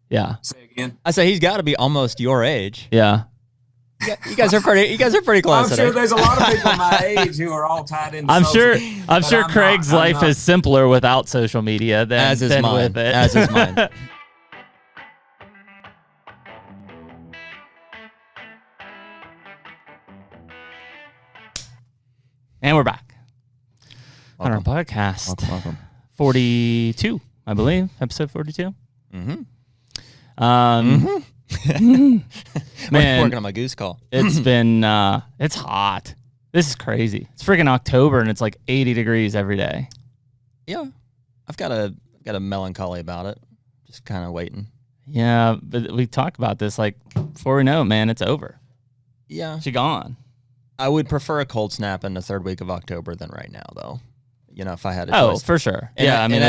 Yeah. Say again. I say he's got to be almost your age. Yeah. You guys are pretty close. I'm sure there's a lot of people my age who are all tied in. I'm sure Craig's life is simpler without social media than mine. with it. As is mine. And we're back. Welcome. HUNTR Podcast. Welcome. 42, I believe. Episode 42. Mm-hmm. Man, working on my goose call. It's been, it's hot. This is crazy. It's freaking October and it's like 80 degrees every day. Yeah. I've got a melancholy about it. Just kind of waiting. Yeah, but we talked about this like before we know it, man, it's over. Yeah. She gone. I would prefer a cold snap in the third week of October than right now, though. You know, if I had a choice. Oh, for sure. And yeah, I mean,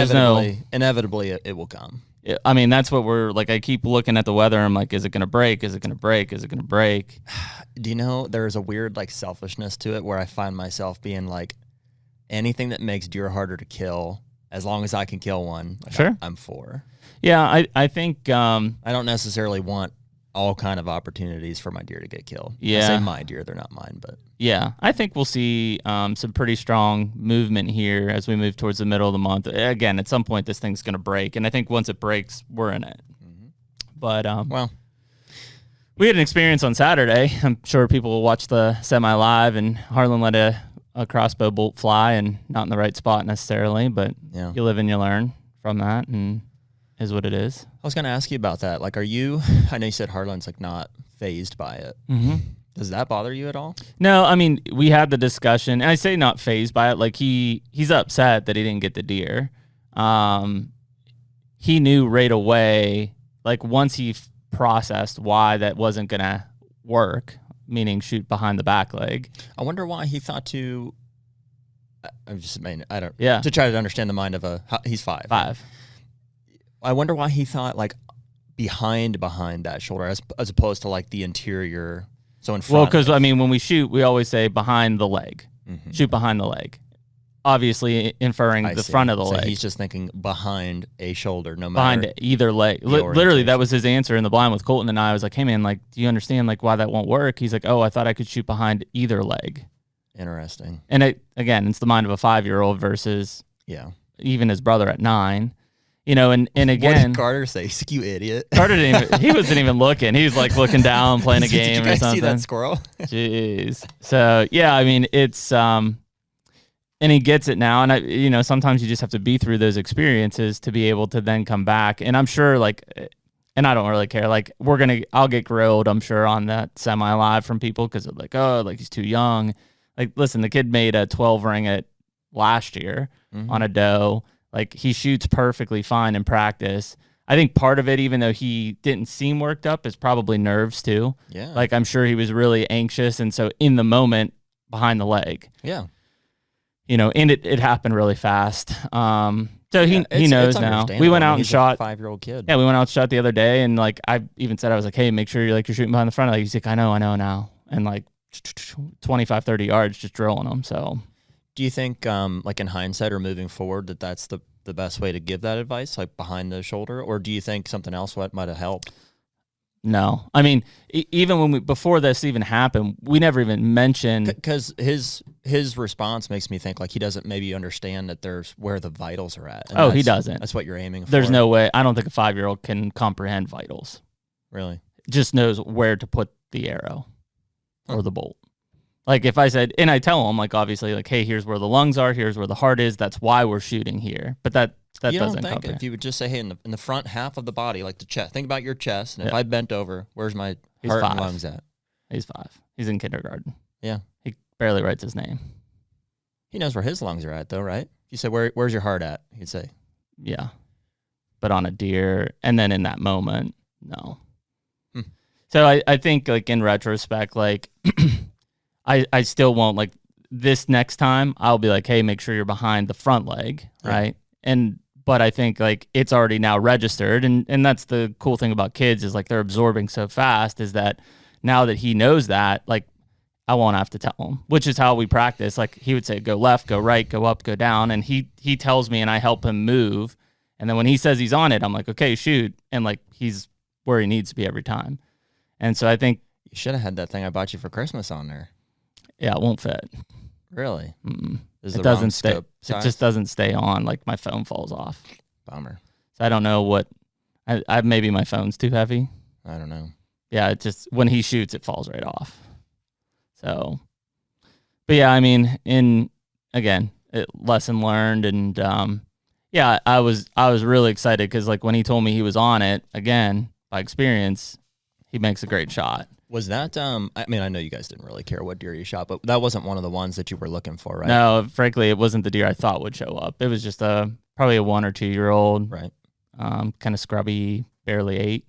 inevitably it will come. I mean, that's what we're like. I keep looking at the weather. I'm like, is it going to break? Is it going to break? Is it going to break? Do you know there's a weird like selfishness to it where I find myself being like, anything that makes deer harder to kill, as long as I can kill one, like sure, I'm for. Yeah, I think I don't necessarily want all kind of opportunities for my deer to get killed. Yeah. I say my deer, they're not mine, but yeah, I think we'll see some pretty strong movement here as we move towards the middle of the month. Again, at some point, this thing's going to break, and I think once it breaks, we're in it. Mm-hmm. But well, we had an experience on Saturday. I'm sure people will watch the semi-live, and Harlan let a crossbow bolt fly, and not in the right spot necessarily, but yeah. You live and you learn from that, and is what it is. I was going to ask you about that. Like, I know you said Harlan's like not phased by it. Mm-hmm. Does that bother you at all? No, I mean, we had the discussion, and I say not phased by it. Like he's upset that he didn't get the deer. He knew right away, like once he processed why that wasn't going to work, meaning shoot behind the back leg. I wonder why he thought to, Yeah. To try to understand the mind of he's 5. 5. I wonder why he thought like behind that shoulder as opposed to like the interior. So in front. Well, because I mean, when we shoot, we always say behind the leg. Mm-hmm. Shoot behind the leg. Obviously, inferring the front of the leg. He's just thinking behind a shoulder, no matter behind either leg. Literally, that was his answer in the blind with Colton and I. Was like, hey man, like, do you understand like why that won't work? He's like, oh, I thought I could shoot behind either leg. Interesting. And it's the mind of a 5-year-old versus even his brother at 9. You know, and again, what did Carter say? He's like, you idiot. Carter he wasn't even looking. He was like looking down, playing a game or something. See that squirrel? Jeez. So yeah, I mean, it's and he gets it now, and sometimes you just have to be through those experiences to be able to then come back. And I'm sure, like, and I don't really care. Like, I'll get grilled, I'm sure, on that semi-live from people because they're like, oh, like he's too young. Like, listen, the kid made a 12 ring at last year on a doe. Like, he shoots perfectly fine in practice. I think part of it, even though he didn't seem worked up, is probably nerves too. Yeah. Like, I'm sure he was really anxious, and so in the moment, behind the leg. Yeah. And it happened really fast. So he knows now. We went out and shot. 5-year-old kid. Yeah, we went out and shot the other day, and like I even said, I was like, hey, make sure you're shooting behind the front. Like, he's like, I know now, and like 25, 30 yards, just drilling them. So. Do you think, like in hindsight or moving forward, that's the best way to give that advice, like behind the shoulder, or do you think something else might have helped? No, I mean, even before this even happened, we never even mentioned, because his response makes me think like he doesn't maybe understand that there's where the vitals are at. Oh, he doesn't. That's what you're aiming for. There's no way. I don't think a 5-year-old can comprehend vitals. Really? Just knows where to put the arrow or the bolt. Like if I said, and I tell them, like, obviously, like, hey, here's where the lungs are, here's where the heart is. That's why we're shooting here. But that you doesn't don't think cover. If you would just say, hey, in the front half of the body, like the chest, think about your chest, and if I bent over, where's my heart and lungs at? He's 5. He's in kindergarten. Yeah. He barely writes his name. He knows where his lungs are at, though, right? If you say, where's your heart at? He'd say. Yeah. But on a deer, and then in that moment, no. So I think, like, in retrospect, like, I still won't, like, this next time, I'll be like, hey, make sure you're behind the front leg, right? But I think, like, it's already now registered, and that's the cool thing about kids is, like, they're absorbing so fast, is that now that he knows that, like, I won't have to tell him, which is how we practice. Like, he would say, go left, go right, go up, go down, and he tells me, and I help him move, And then when he says he's on it, I'm like, okay, shoot. And like, he's where he needs to be every time. And so I think You should have had that thing I bought you for Christmas on there. yeah, it won't fit. Really? It doesn't stay. It just doesn't stay on. Like my phone falls off. Bummer. So I don't know what. I maybe my phone's too heavy. I don't know. Yeah, it just when he shoots, it falls right off. So, but yeah, I mean, lesson learned, and yeah, I was really excited because like when he told me he was on it again by experience, he makes a great shot. Was that, I mean, I know you guys didn't really care what deer you shot, but that wasn't one of the ones that you were looking for, right? No, frankly, it wasn't the deer I thought would show up. It was just probably a 1 or 2 year old, right? Kind of scrubby, barely ate.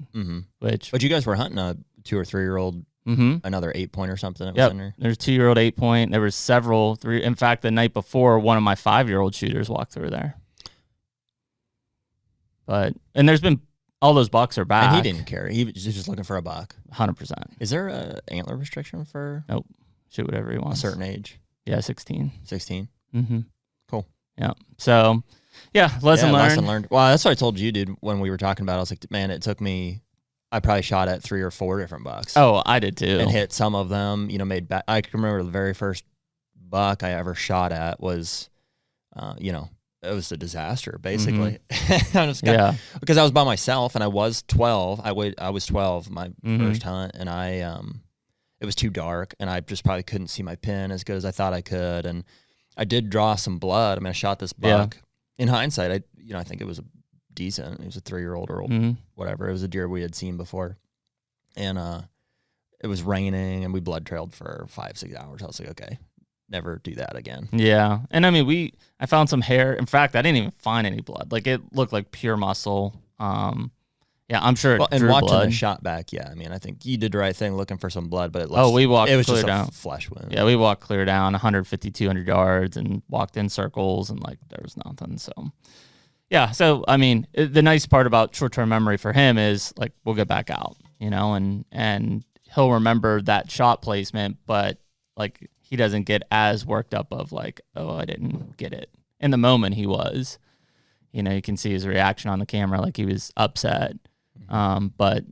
But you guys were hunting a 2 or 3 year old, another 8-point or something that was in there? There's 2-year-old 8-point. There was several 3. In fact, the night before, one of my 5-year-old shooters walked through there. And there's been all those bucks are back. And he didn't care. He was just looking for a buck. 100%. Is there a antler restriction for? Nope. Shoot whatever he wants. A certain age? Yeah, 16. 16? Cool. Yeah. So, yeah, lesson learned. Well, that's what I told you, dude, when we were talking about it. I was like, man, it took me, I probably shot at 3 or 4 different bucks. Oh, I did too. And hit some of them, made back. I can remember the very first buck I ever shot at was, it was a disaster, basically. Because I was by myself and I was 12. I was 12 my first hunt, and it was too dark, and I just probably couldn't see my pin as good as I thought I could. And I did draw some blood. I mean, I shot this buck. In hindsight, I think it was decent. It was a 3-year-old or whatever. It was a deer we had seen before, and it was raining, and we blood trailed for 5-6 hours. I was like, okay, never do that again. Yeah. And I mean, I found some hair. In fact, I didn't even find any blood. Like it looked like pure muscle. Yeah, I'm sure it and drew watching blood. the shot back, yeah. I mean, I think you did the right thing looking for some blood, but it was just a flesh wound. Yeah, we walked clear down 150, 200 yards and walked in circles, and like there was nothing. So, yeah. So, I mean, the nice part about short-term memory for him is like we'll get back out, and he'll remember that shot placement, but like he doesn't get as worked up of like, oh, I didn't get it. In the moment he was, you can see his reaction on the camera, like he was upset. But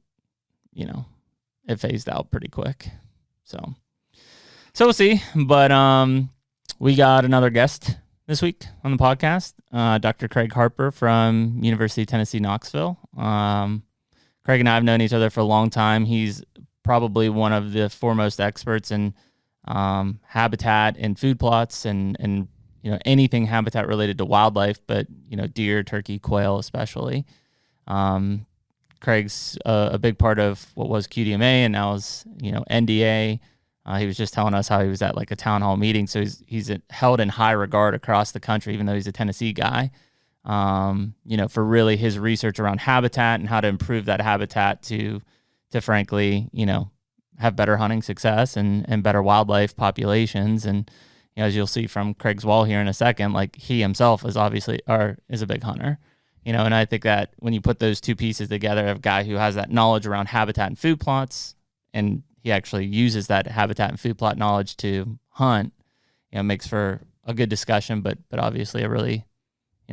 it phased out pretty quick. So we'll see. But we got another guest this week on the podcast, Dr. Craig Harper from University of Tennessee, Knoxville. Craig and I have known each other for a long time. He's probably one of the foremost experts in habitat and food plots and anything habitat related to wildlife, but deer, turkey, quail especially. Craig's a big part of what was QDMA and now is NDA. He was just telling us how he was at like a town hall meeting, so he's held in high regard across the country, even though he's a Tennessee guy. For really his research around habitat and how to improve that habitat to frankly have better hunting success and better wildlife populations. And as you'll see from Craig's wall here in a second, like he himself is is a big hunter. And I think that when you put those two pieces together, of a guy who has that knowledge around habitat and food plots, and he actually uses that habitat and food plot knowledge to hunt, makes for a good discussion, but obviously a really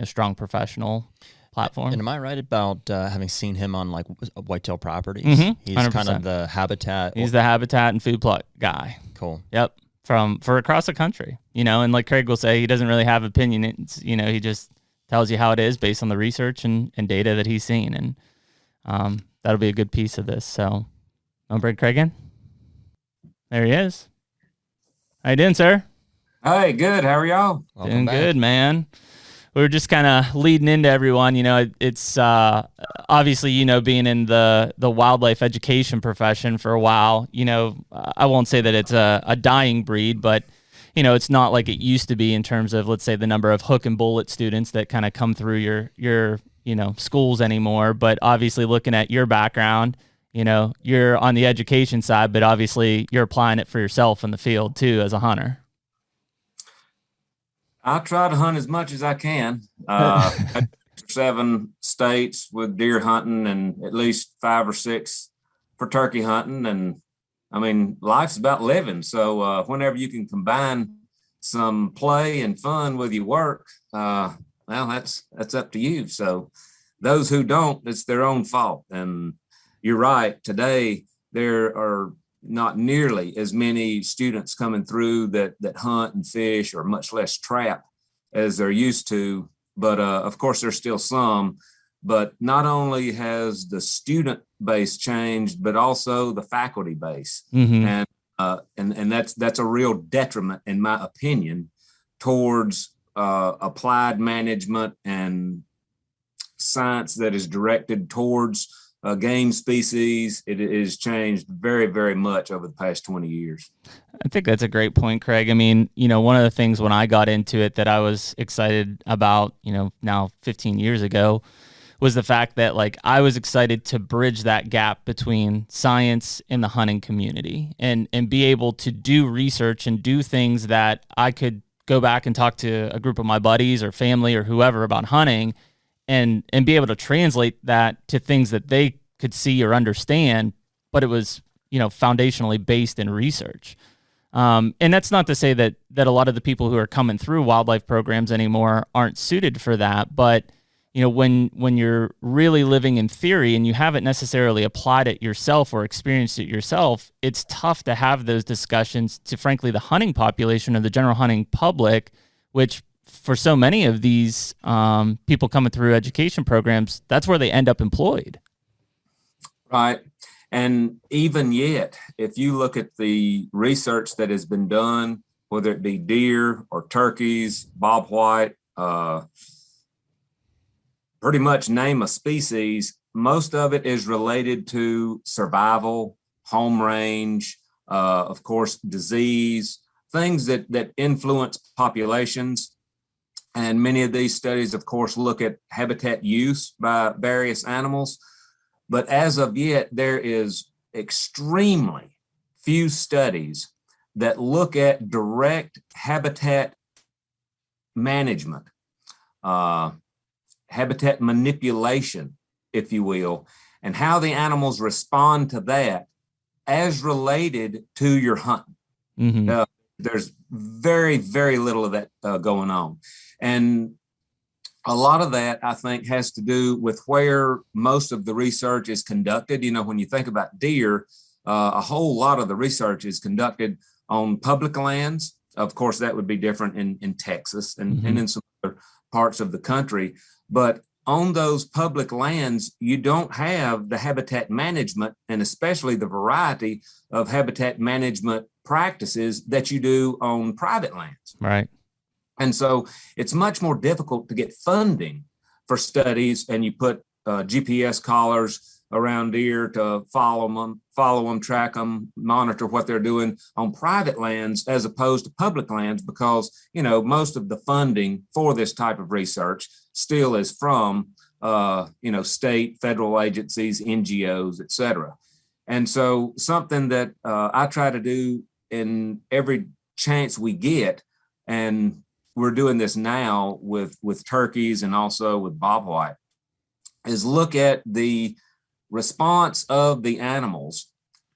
strong professional platform. And am I right about having seen him on like whitetail properties? He's 100%. Kind of the habitat. He's the habitat and food plot guy. Cool. Yep. For across the country, and like Craig will say, he doesn't really have opinions. He just tells you how it is based on the research and data that he's seen. And that'll be a good piece of this. So I'll bring Craig in. There he is. How you doing, sir? Hey, good. How are y'all? Doing good, man. We were just kind of leading into everyone. It's obviously, being in the wildlife education profession for a while, I won't say that it's a dying breed, but it's not like it used to be in terms of, let's say, the number of hook and bullet students that kind of come through your schools anymore. But obviously looking at your background, you're on the education side, but obviously you're applying it for yourself in the field too, as a hunter. I try to hunt as much as I can. 7 states with deer hunting and at least 5 or 6 for turkey hunting. And I mean, life's about living. So whenever you can combine some play and fun with your work, well, that's up to you. So those who don't, it's their own fault. And you're right. Today, there are not nearly as many students coming through that hunt and fish, or much less trap, as they're used to. But of course, there's still some. But not only has the student base changed, but also the faculty base. Mm-hmm. And that's a real detriment, in my opinion, towards applied management and science that is directed towards game species. It has changed very, very much over the past 20 years. I think that's a great point, Craig. I mean, one of the things when I got into it that I was excited about, now 15 years ago, was the fact that like I was excited to bridge that gap between science and the hunting community, and be able to do research and do things that I could go back and talk to a group of my buddies or family or whoever about hunting, and be able to translate that to things that they could see or understand, but it was, foundationally based in research. And that's not to say that a lot of the people who are coming through wildlife programs anymore aren't suited for that, but when you're really living in theory and you haven't necessarily applied it yourself or experienced it yourself, it's tough to have those discussions to, frankly, the hunting population or the general hunting public, which for so many of these people coming through education programs, that's where they end up employed. Right. And even yet, if you look at the research that has been done, whether it be deer or turkeys, bobwhite, pretty much name a species, most of it is related to survival, home range, of course, disease, things that influence populations. And many of these studies, of course, look at habitat use by various animals. But as of yet, there is extremely few studies that look at direct habitat management, habitat manipulation, if you will, and how the animals respond to that as related to your hunting. Mm-hmm. There's very, very little of that going on. And a lot of that, I think, has to do with where most of the research is conducted. When you think about deer, a whole lot of the research is conducted on public lands. Of course, that would be different in Texas and, mm-hmm. and in some other parts of the country. But on those public lands, you don't have the habitat management, and especially the variety of habitat management practices that you do on private lands. Right. And so it's much more difficult to get funding for studies, and you put GPS collars around deer to follow them, track them, monitor what they're doing on private lands as opposed to public lands, because, most of the funding for this type of research still is from, state, federal agencies, NGOs, et cetera. And so something that I try to do in every chance we get, and we're doing this now with turkeys and also with bobwhite, is look at the response of the animals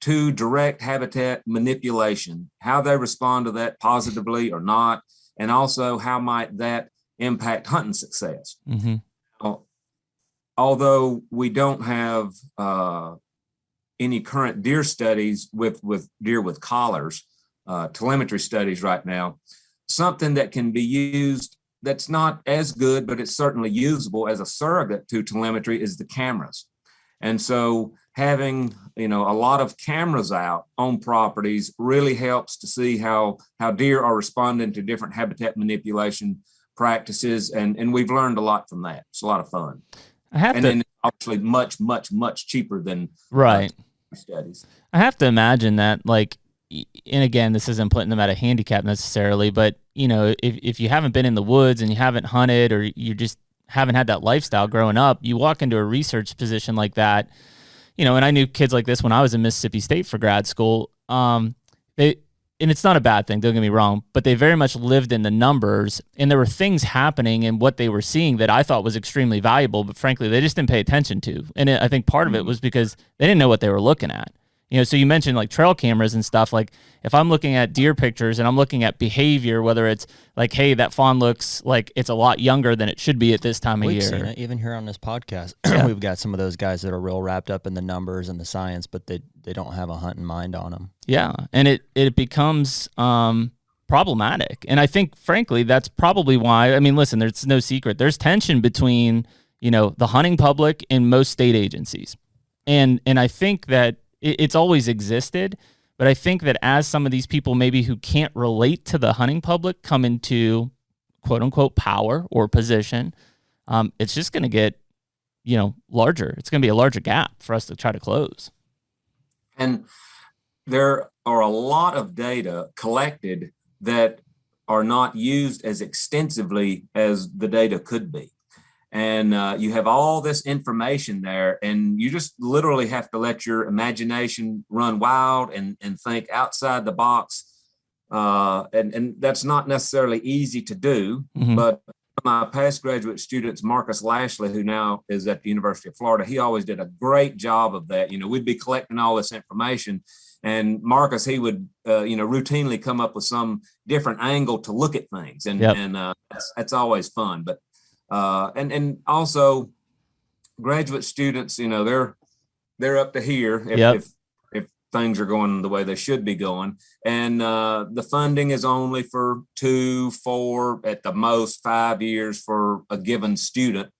to direct habitat manipulation, how they respond to that positively or not, and also how might that impact hunting success. Mm-hmm. Although we don't have any current deer studies with deer with collars, telemetry studies right now, something that can be used that's not as good, but it's certainly usable as a surrogate to telemetry is the cameras. And so having, a lot of cameras out on properties really helps to see how deer are responding to different habitat manipulation practices. And we've learned a lot from that. It's a lot of fun. Then obviously much, much, much cheaper than right studies. I have to imagine that, like, and again, this isn't putting them at a handicap necessarily, but if you haven't been in the woods and you haven't hunted, or you just haven't had that lifestyle growing up, you walk into a research position like that, and I knew kids like this when I was in Mississippi State for grad school. And it's not a bad thing, don't get me wrong, but they very much lived in the numbers, and there were things happening in what they were seeing that I thought was extremely valuable, but frankly, they just didn't pay attention to. And I think part of it was because they didn't know what they were looking at. So you mentioned like trail cameras and stuff. Like if I'm looking at deer pictures and I'm looking at behavior, whether it's like, hey, that fawn looks like it's a lot younger than it should be at this time of year. Seen it, even here on this podcast. We've got some of those guys that are real wrapped up in the numbers and the science, but they don't have a hunting mind on them. Yeah. And it becomes problematic. And I think, frankly, that's probably why, listen, there's no secret. There's tension between, the hunting public and most state agencies. And I think that it's always existed, but I think that as some of these people maybe who can't relate to the hunting public come into quote unquote power or position, it's just going to get, larger. It's going to be a larger gap for us to try to close. And there are a lot of data collected that are not used as extensively as the data could be. And you have all this information there, and you just literally have to let your imagination run wild and think outside the box. And that's not necessarily easy to do, but my past graduate students, Marcus Lashley, who now is at the University of Florida, he always did a great job of that. We'd be collecting all this information, and Marcus, he would, routinely come up with some different angle to look at things. And, that's always fun. But and also graduate students, they're up to here if things are going the way they should be going. And the funding is only for 2, 4, at the most 5 years for a given student.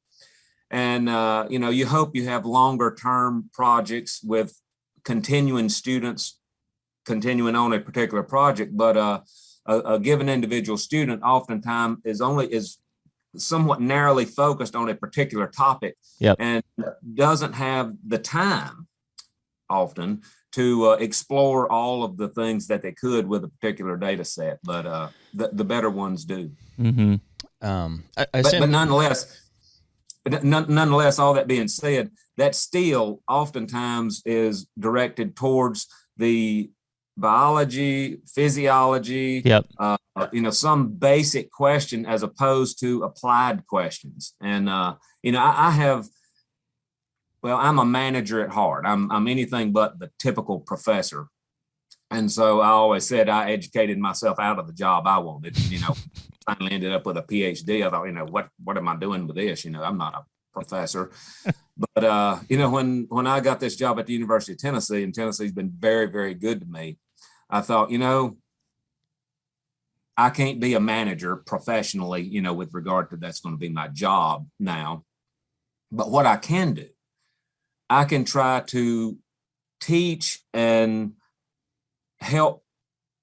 And, you hope you have longer term projects with continuing students continuing on a particular project, but a given individual student oftentimes is somewhat narrowly focused on a particular topic and doesn't have the time often to explore all of the things that they could with a particular data set, but the better ones do. But nonetheless, all that being said, that still oftentimes is directed towards the biology, physiology, some basic question as opposed to applied questions. And, I'm a manager at heart. I'm anything but the typical professor. And so I always said I educated myself out of the job I wanted, finally ended up with a PhD. I thought, what am I doing with this? I'm not a professor. But, when I got this job at the University of Tennessee, and Tennessee's been very, very good to me, I thought, I can't be a manager professionally, with regard to that's going to be my job now. But what I can do, I can try to teach and help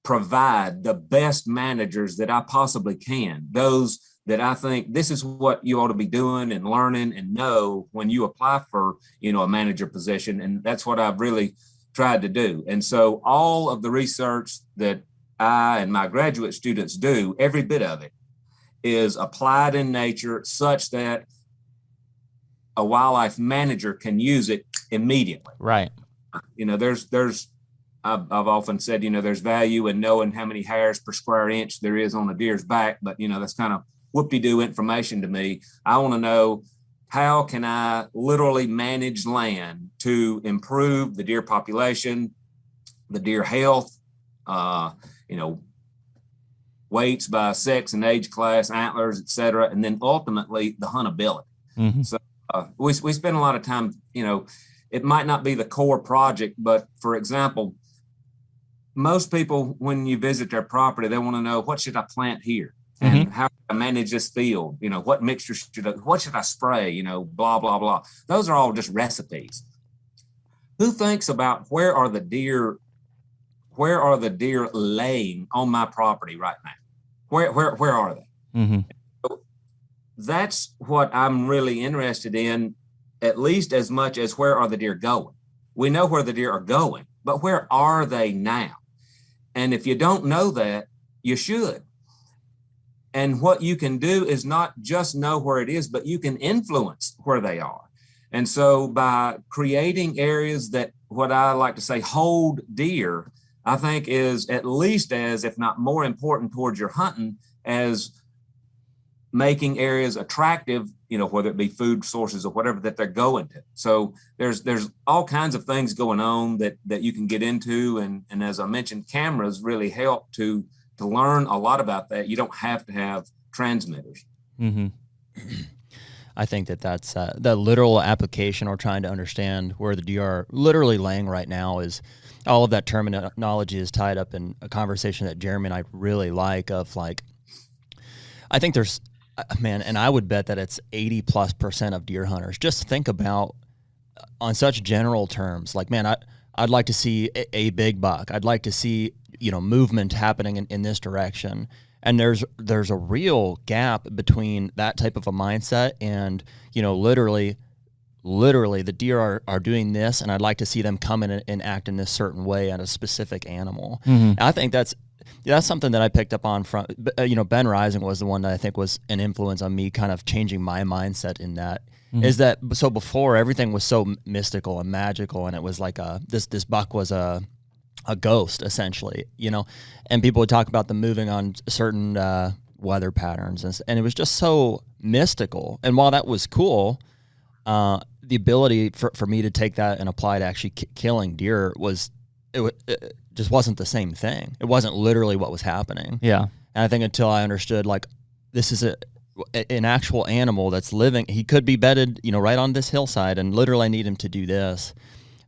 provide the best managers that I possibly can. Those that I think this is what you ought to be doing and learning and know when you apply for, a manager position. And that's what I've really tried to do. And so all of the research that I and my graduate students do, every bit of it is applied in nature such that a wildlife manager can use it immediately. Right. I've often said, there's value in knowing how many hairs per square inch there is on a deer's back, but that's kind of whoop-de-doo information to me. I want to know, how can I literally manage land to improve the deer population, the deer health, weights by sex and age class, antlers, et cetera, and then ultimately the huntability. So we spend a lot of time, it might not be the core project, but for example, most people, when you visit their property, they want to know, what should I plant here? And how I manage this field, what mixture what should I spray, blah, blah, blah. Those are all just recipes. Who thinks about where are the deer laying on my property right now? Where are they? So that's what I'm really interested in, at least as much as where are the deer going. We know where the deer are going, but where are they now? And if you don't know that, you should. And what you can do is not just know where it is, but you can influence where they are. And so by creating areas that, what I like to say, hold deer, I think is at least as, if not more important towards your hunting, as making areas attractive, whether it be food sources or whatever that they're going to. So there's all kinds of things going on that you can get into. And as I mentioned, cameras really help to learn a lot about that. You don't have to have transmitters. Mm-hmm. I think that's the literal application, or trying to understand where the deer are literally laying right now, is all of that terminology is tied up in a conversation that Jeremy and I really like, of like, I think there's, man, and I would bet that it's 80+% of deer hunters just think about, on such general terms, like, man, I'd like to see a big buck. I'd like to see, movement happening in this direction. And there's a real gap between that type of a mindset and, literally the deer are doing this, and I'd like to see them come in and act in this certain way on a specific animal. Mm-hmm. I think that's something that I picked up on from, Ben Rising was the one that I think was an influence on me kind of changing my mindset in that. Mm-hmm. Is that, so before everything was so mystical and magical, and it was like this buck was a ghost, essentially, and people would talk about them moving on certain weather patterns, and it was just so mystical. And while that was cool, the ability for me to take that and apply to actually killing deer it just wasn't the same thing. It wasn't literally what was happening. Yeah. And I think until I understood, like, this is an actual animal that's living, he could be bedded, right on this hillside, and literally I need him to do this.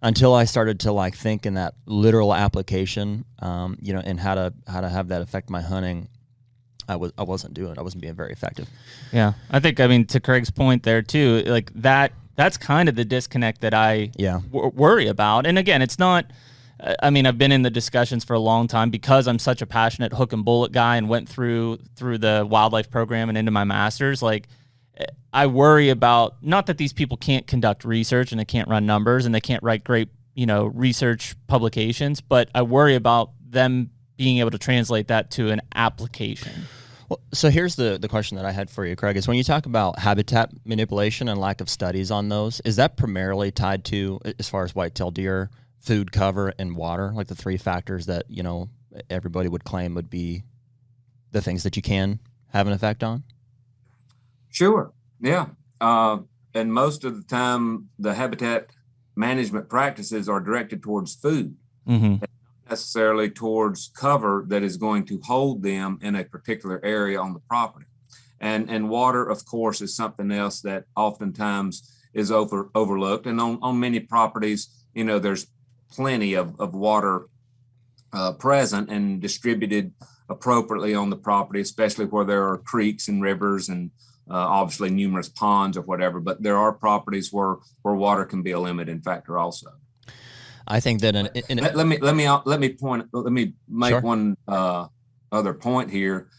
Until I started to like think in that literal application, and how to have that affect my hunting, I wasn't being very effective. Yeah, I think, to Craig's point there too, like that's kind of the disconnect that I worry about. And again, it's not. I've been in the discussions for a long time because I'm such a passionate hook and bullet guy and went through the wildlife program and into my master's. Like, I worry about, not that these people can't conduct research and they can't run numbers and they can't write great, research publications, but I worry about them being able to translate that to an application. Well, so here's the question that I had for you, Craig, is when you talk about habitat manipulation and lack of studies on those, is that primarily tied to, as far as whitetail deer, food cover and water, like the three factors that, everybody would claim would be the things that you can have an effect on? Sure. Yeah. And most of the time, the habitat management practices are directed towards food, mm-hmm. not necessarily towards cover that is going to hold them in a particular area on the property. And water, of course, is something else that oftentimes is overlooked. And on many properties, there's plenty of water present and distributed appropriately on the property, especially where there are creeks and rivers and obviously numerous ponds or whatever. But there are properties where water can be a limiting factor also. I think that let me make Sure. one other point here,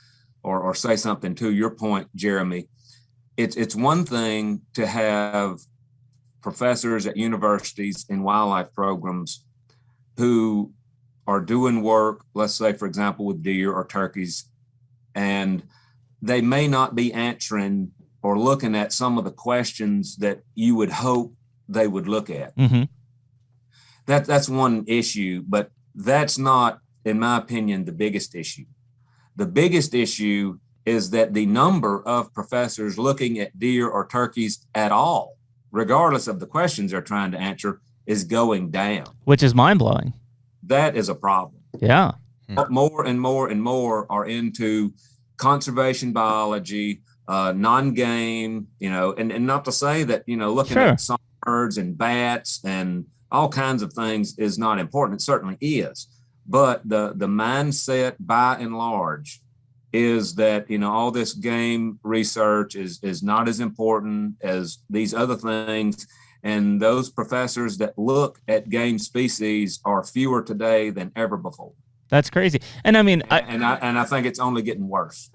or say something to your point, Jeremy. It's one thing to have professors at universities in wildlife programs who are doing work, let's say, for example, with deer or turkeys, and they may not be answering or looking at some of the questions that you would hope they would look at. Mm-hmm. That's one issue, but that's not, in my opinion, the biggest issue. The biggest issue is that the number of professors looking at deer or turkeys at all, regardless of the questions they're trying to answer, is going down. Which is mind-blowing. That is a problem. Yeah. More and more and more are into conservation biology, non-game, and not to say that, looking Sure. at songbirds and bats and all kinds of things is not important. It certainly is. But the mindset by and large is that, all this game research is not as important as these other things. And those professors that look at game species are fewer today than ever before. That's crazy. And I think it's only getting worse.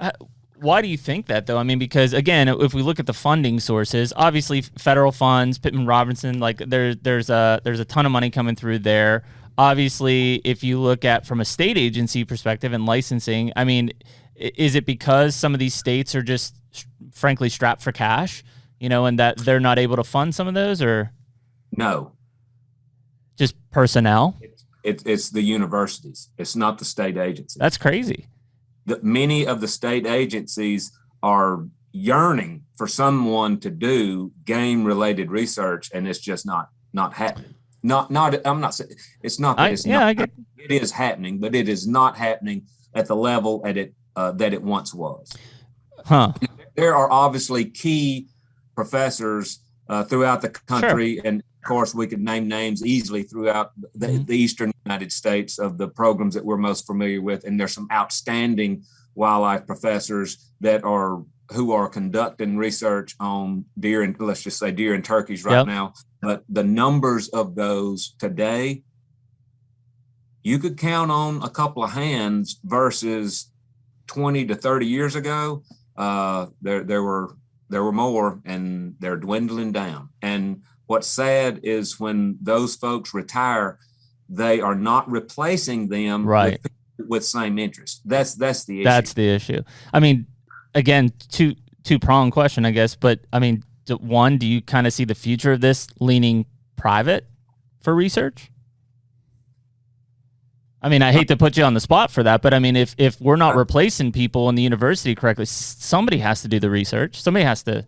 Why do you think that, though? Because again, if we look at the funding sources, obviously federal funds, Pittman Robertson, like there's a ton of money coming through there. Obviously, if you look at from a state agency perspective and licensing, is it because some of these states are just frankly strapped for cash, and that they're not able to fund some of those, or no, just personnel? It's the universities. It's not the state agencies. That's crazy. Many of the state agencies are, yearning for someone to do game related research, and it's just not happening. I'm not saying it's not that it's not. It is happening, but it is not happening at the level that it once was. Huh. There are obviously key professors throughout the country, and of course we could name names easily throughout the eastern United States of the programs that we're most familiar with, and there's some outstanding wildlife professors who are conducting research on deer and, let's just say, deer and turkeys right now. But the numbers of those today, you could count on a couple of hands versus 20 to 30 years ago. There were more, and they're dwindling down. And what's sad is when those folks retire, they are not replacing them with same interest. That's the issue. That's the issue. I mean, again, two-pronged question, I guess. But I mean, one, do you kind of see the future of this leaning private for research? I mean, I hate to put you on the spot for that, but I mean, if we're not replacing people in the university correctly, somebody has to do the research. Somebody has to.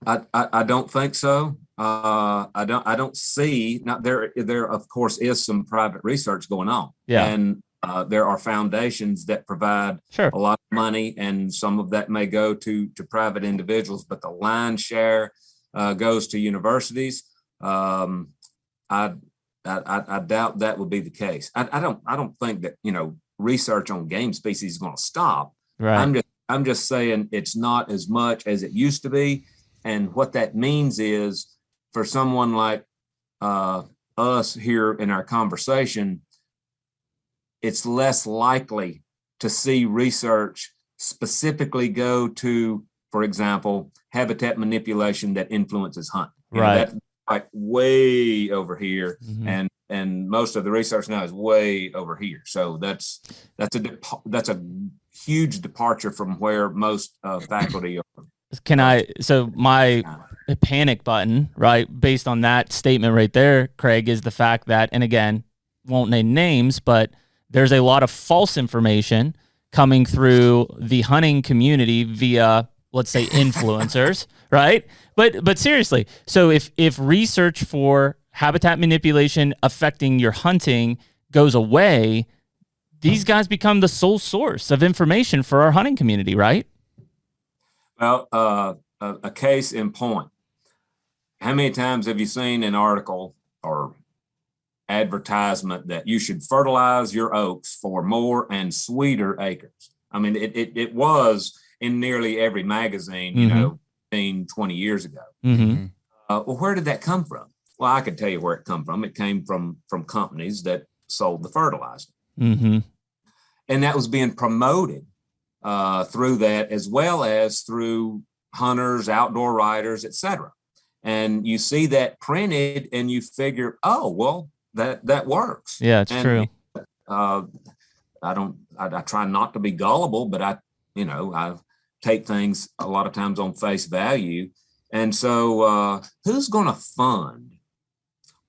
I don't think so. I don't see. Now there of course is some private research going on. Yeah. And there are foundations that provide a lot of money, and some of that may go to private individuals, but the lion's share goes to universities. I doubt that would be the case. I don't think that, research on game species is going to stop. Right. I'm just saying it's not as much as it used to be. And what that means is, for someone like us here in our conversation, it's less likely to see research specifically go to, for example, habitat manipulation that influences hunting. That's like way over here, and most of the research now is way over here. So that's a huge departure from where most faculty are. So my panic button, right, based on that statement right there, Craig, is the fact that, and again, won't name names, but there's a lot of false information coming through the hunting community via, let's say, influencers, right? But seriously, so if research for habitat manipulation affecting your hunting goes away, these guys become the sole source of information for our hunting community, right? Well, a case in point. How many times have you seen an article or advertisement that you should fertilize your oaks for more and sweeter acres? I mean, it was in nearly every magazine, 20 years ago. Well, where did that come from? Well, I can tell you where it come from. It came from companies that sold the fertilizer. And that was being promoted through that, as well as through hunters, outdoor writers, etc. And you see that printed and you figure, oh, well, that works. Yeah, it's true. I try not to be gullible, but I take things a lot of times on face value. And so who's going to fund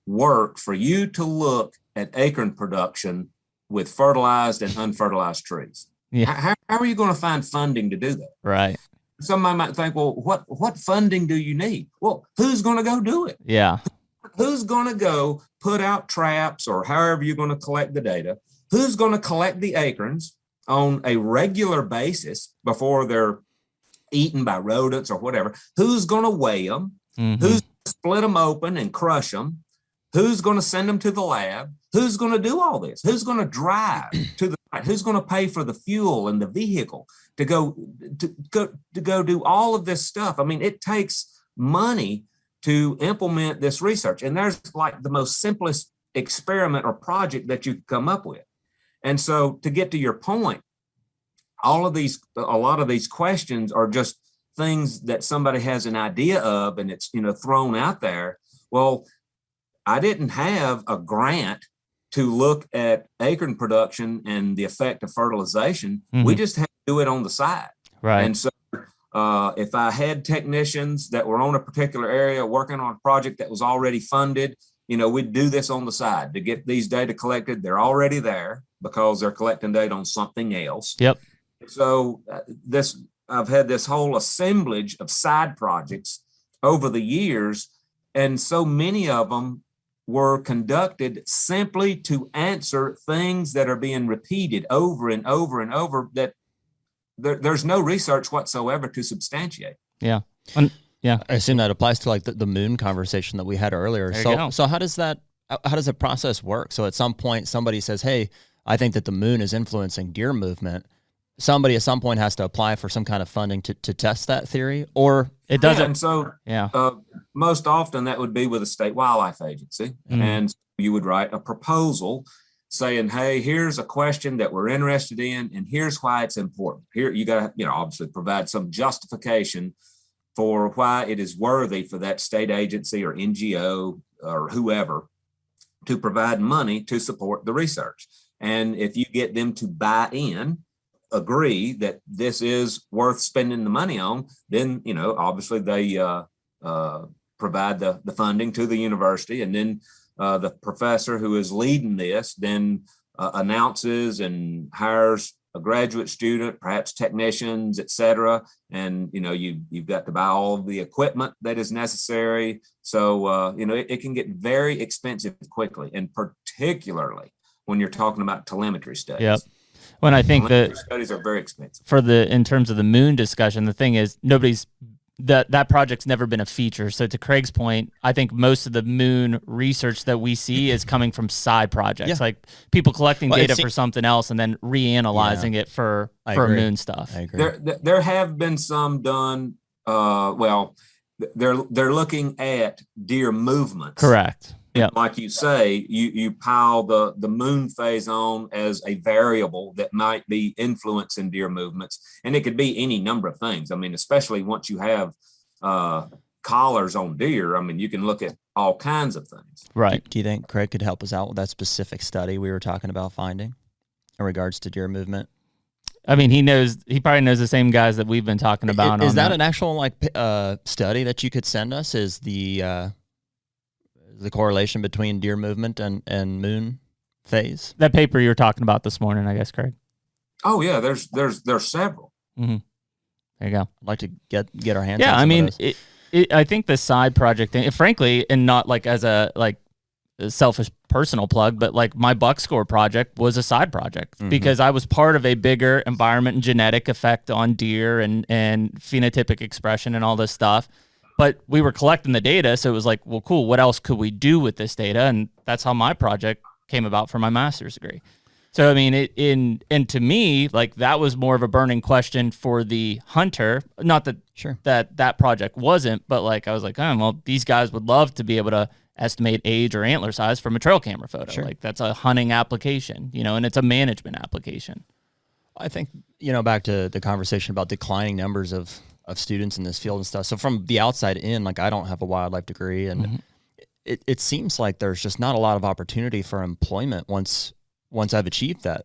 work for you to look at acorn production with fertilized and unfertilized trees? Yeah. How are you going to find funding to do that? Right. Somebody might think, well, what funding do you need? Well, who's going to go do it? Yeah. Who's going to go put out traps, or however you're going to collect the data? Who's going to collect the acorns on a regular basis before they're eaten by rodents or whatever? Who's going to weigh them? Who's going to split them open and crush them? Who's going to send them to the lab? Who's going to do all this? Who's going to drive to the site? Who's going to pay for the fuel and the vehicle to go do all of this stuff? I mean, it takes money to implement this research, and there's like the most simplest experiment or project that you come up with. And so, to get to your point, a lot of these questions are just things that somebody has an idea of, and it's thrown out there. Well, I didn't have a grant to look at acorn production and the effect of fertilization. We just had to do it on the side. Right. And so if I had technicians that were on a particular area working on a project that was already funded, we'd do this on the side to get these data collected. They're already there because they're collecting data on something else. Yep. So this I've had this whole assemblage of side projects over the years, and so many of them were conducted simply to answer things that are being repeated over and over and over that there's no research whatsoever to substantiate. Yeah. Yeah. I assume that applies to like the moon conversation that we had earlier. So how does the process work? So at some point somebody says, hey, I think that the moon is influencing deer movement. Somebody at some point has to apply for some kind of funding to test that theory, or it doesn't. And so most often that would be with a state wildlife agency. Mm-hmm. And you would write a proposal saying, hey, here's a question that we're interested in, and here's why it's important. Here, you got to, obviously provide some justification for why it is worthy for that state agency or NGO or whoever to provide money to support the research. And if you get them to buy in, agree that this is worth spending the money on, then, obviously they provide the funding to the university, and then the professor who is leading this then announces and hires a graduate student, perhaps technicians, et cetera. And, you've got to buy all of the equipment that is necessary. So, it can get very expensive quickly, and particularly when you're talking about telemetry studies. Yep. When I think that studies are very expensive. In terms of the moon discussion, the thing is that project's never been a feature. So to Craig's point, I think most of the moon research that we see is coming from side projects, like people collecting data for something else and then reanalyzing it for moon stuff. I agree. There have been some done. They're looking at deer movements. Correct. Yeah, like you say, you pile the moon phase on as a variable that might be influencing deer movements, and it could be any number of things. I mean, especially once you have collars on deer, I mean, you can look at all kinds of things. Right. Do you think Craig could help us out with that specific study we were talking about finding in regards to deer movement? I mean, he probably knows the same guys that we've been talking about. Is that an actual study that you could send us? Is the correlation between deer movement and moon phase? That paper you were talking about this morning, I guess, Craig. Oh yeah, there's several. Mm-hmm. There you go. I'd like to get our hands. Yeah, on I mean, those. I think the side project thing, frankly, and not like as a selfish personal plug, but like my buck score project was a side project because I was part of a bigger environment and genetic effect on deer and phenotypic expression and all this stuff. But we were collecting the data, so it was like, well, cool, what else could we do with this data? And that's how my project came about for my master's degree. So, I mean, and to me, like that was more of a burning question for the hunter. Not that that project wasn't, but like I was like, oh, well, these guys would love to be able to estimate age or antler size from a trail camera photo. Sure. Like that's a hunting application, and it's a management application. I think, back to the conversation about declining numbers of students in this field and stuff. So from the outside in, like I don't have a wildlife degree, and it seems like there's just not a lot of opportunity for employment once I've achieved that.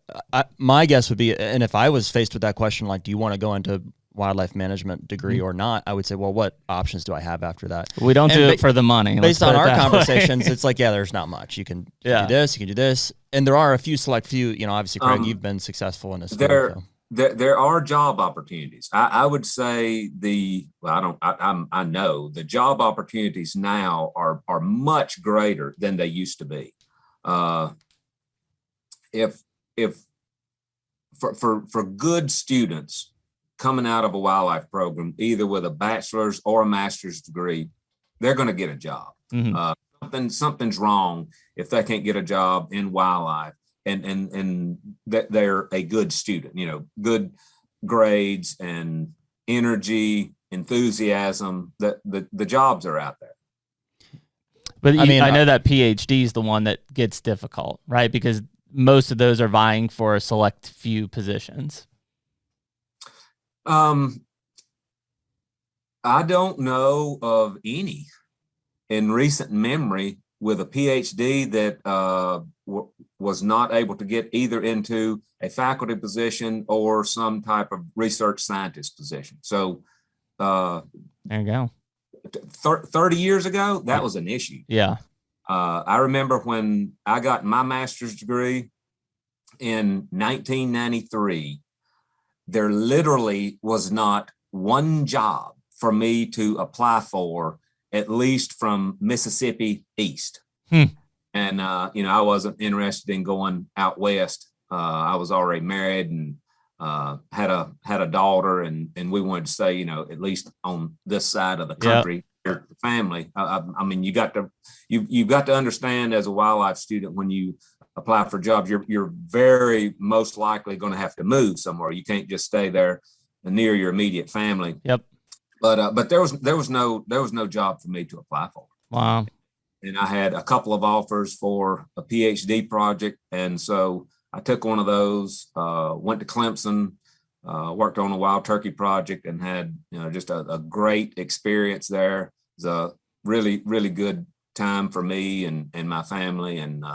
My guess would be, and if I was faced with that question, like, do you want to go into wildlife management degree or not? I would say, well, what options do I have after that? We don't do it for the money. Based on our conversations, it's like, there's not much. You can do this, you can do this. And there are a select few, obviously, Craig, you've been successful in this field. There are job opportunities. I would say I know the job opportunities now are much greater than they used to be. If for good students coming out of a wildlife program, either with a bachelor's or a master's degree, they're going to get a job. Something's wrong if they can't get a job in wildlife. And that they're a good student, good grades and energy, enthusiasm, that the jobs are out there. But I know that PhD is the one that gets difficult, right? Because most of those are vying for a select few positions. I don't know of any in recent memory with a PhD that was not able to get either into a faculty position or some type of research scientist position. So there you go. 30 years ago, that was an issue. Yeah. I remember when I got my master's degree in 1993, there literally was not one job for me to apply for, at least from Mississippi east. And, I wasn't interested in going out west. I was already married and had a daughter, and we wanted to stay, at least on this side of the country. Yep. The family. I mean, you've got to understand as a wildlife student, when you apply for jobs, you're very most likely going to have to move somewhere. You can't just stay there near your immediate family. Yep. But there was no job for me to apply for. Wow. And I had a couple of offers for a PhD project, and so I took one of those. Went to Clemson, worked on a wild turkey project, and had just a great experience there. It was a really, really good time for me and my family, and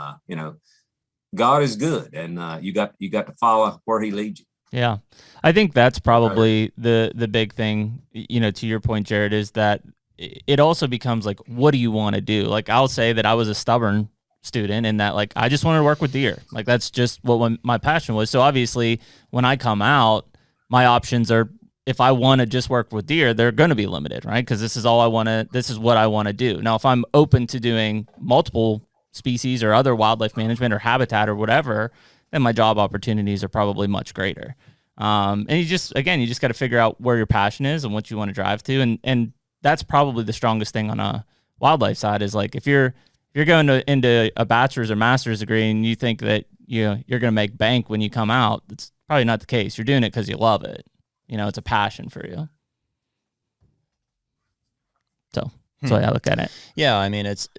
God is good, and you got to follow where He leads you. Yeah, I think that's probably the big thing. To your point, Jared, is that it also becomes like, what do you want to do? Like, I'll say that I was a stubborn student in that, like, I just wanted to work with deer. Like, that's just what my passion was. So obviously, when I come out, my options are, if I want to just work with deer, they're going to be limited, right? Because this is what I want to do. Now, if I'm open to doing multiple species or other wildlife management or habitat or whatever, then my job opportunities are probably much greater. And you just got to figure out where your passion is and what you want to drive to. And that's probably the strongest thing on a wildlife side, is like, if you're going into a bachelor's or master's degree and you think that you're going to make bank when you come out, it's probably not the case. You're doing it because you love it. It's a passion for you. So that's the way I look at it. Yeah, I mean, it's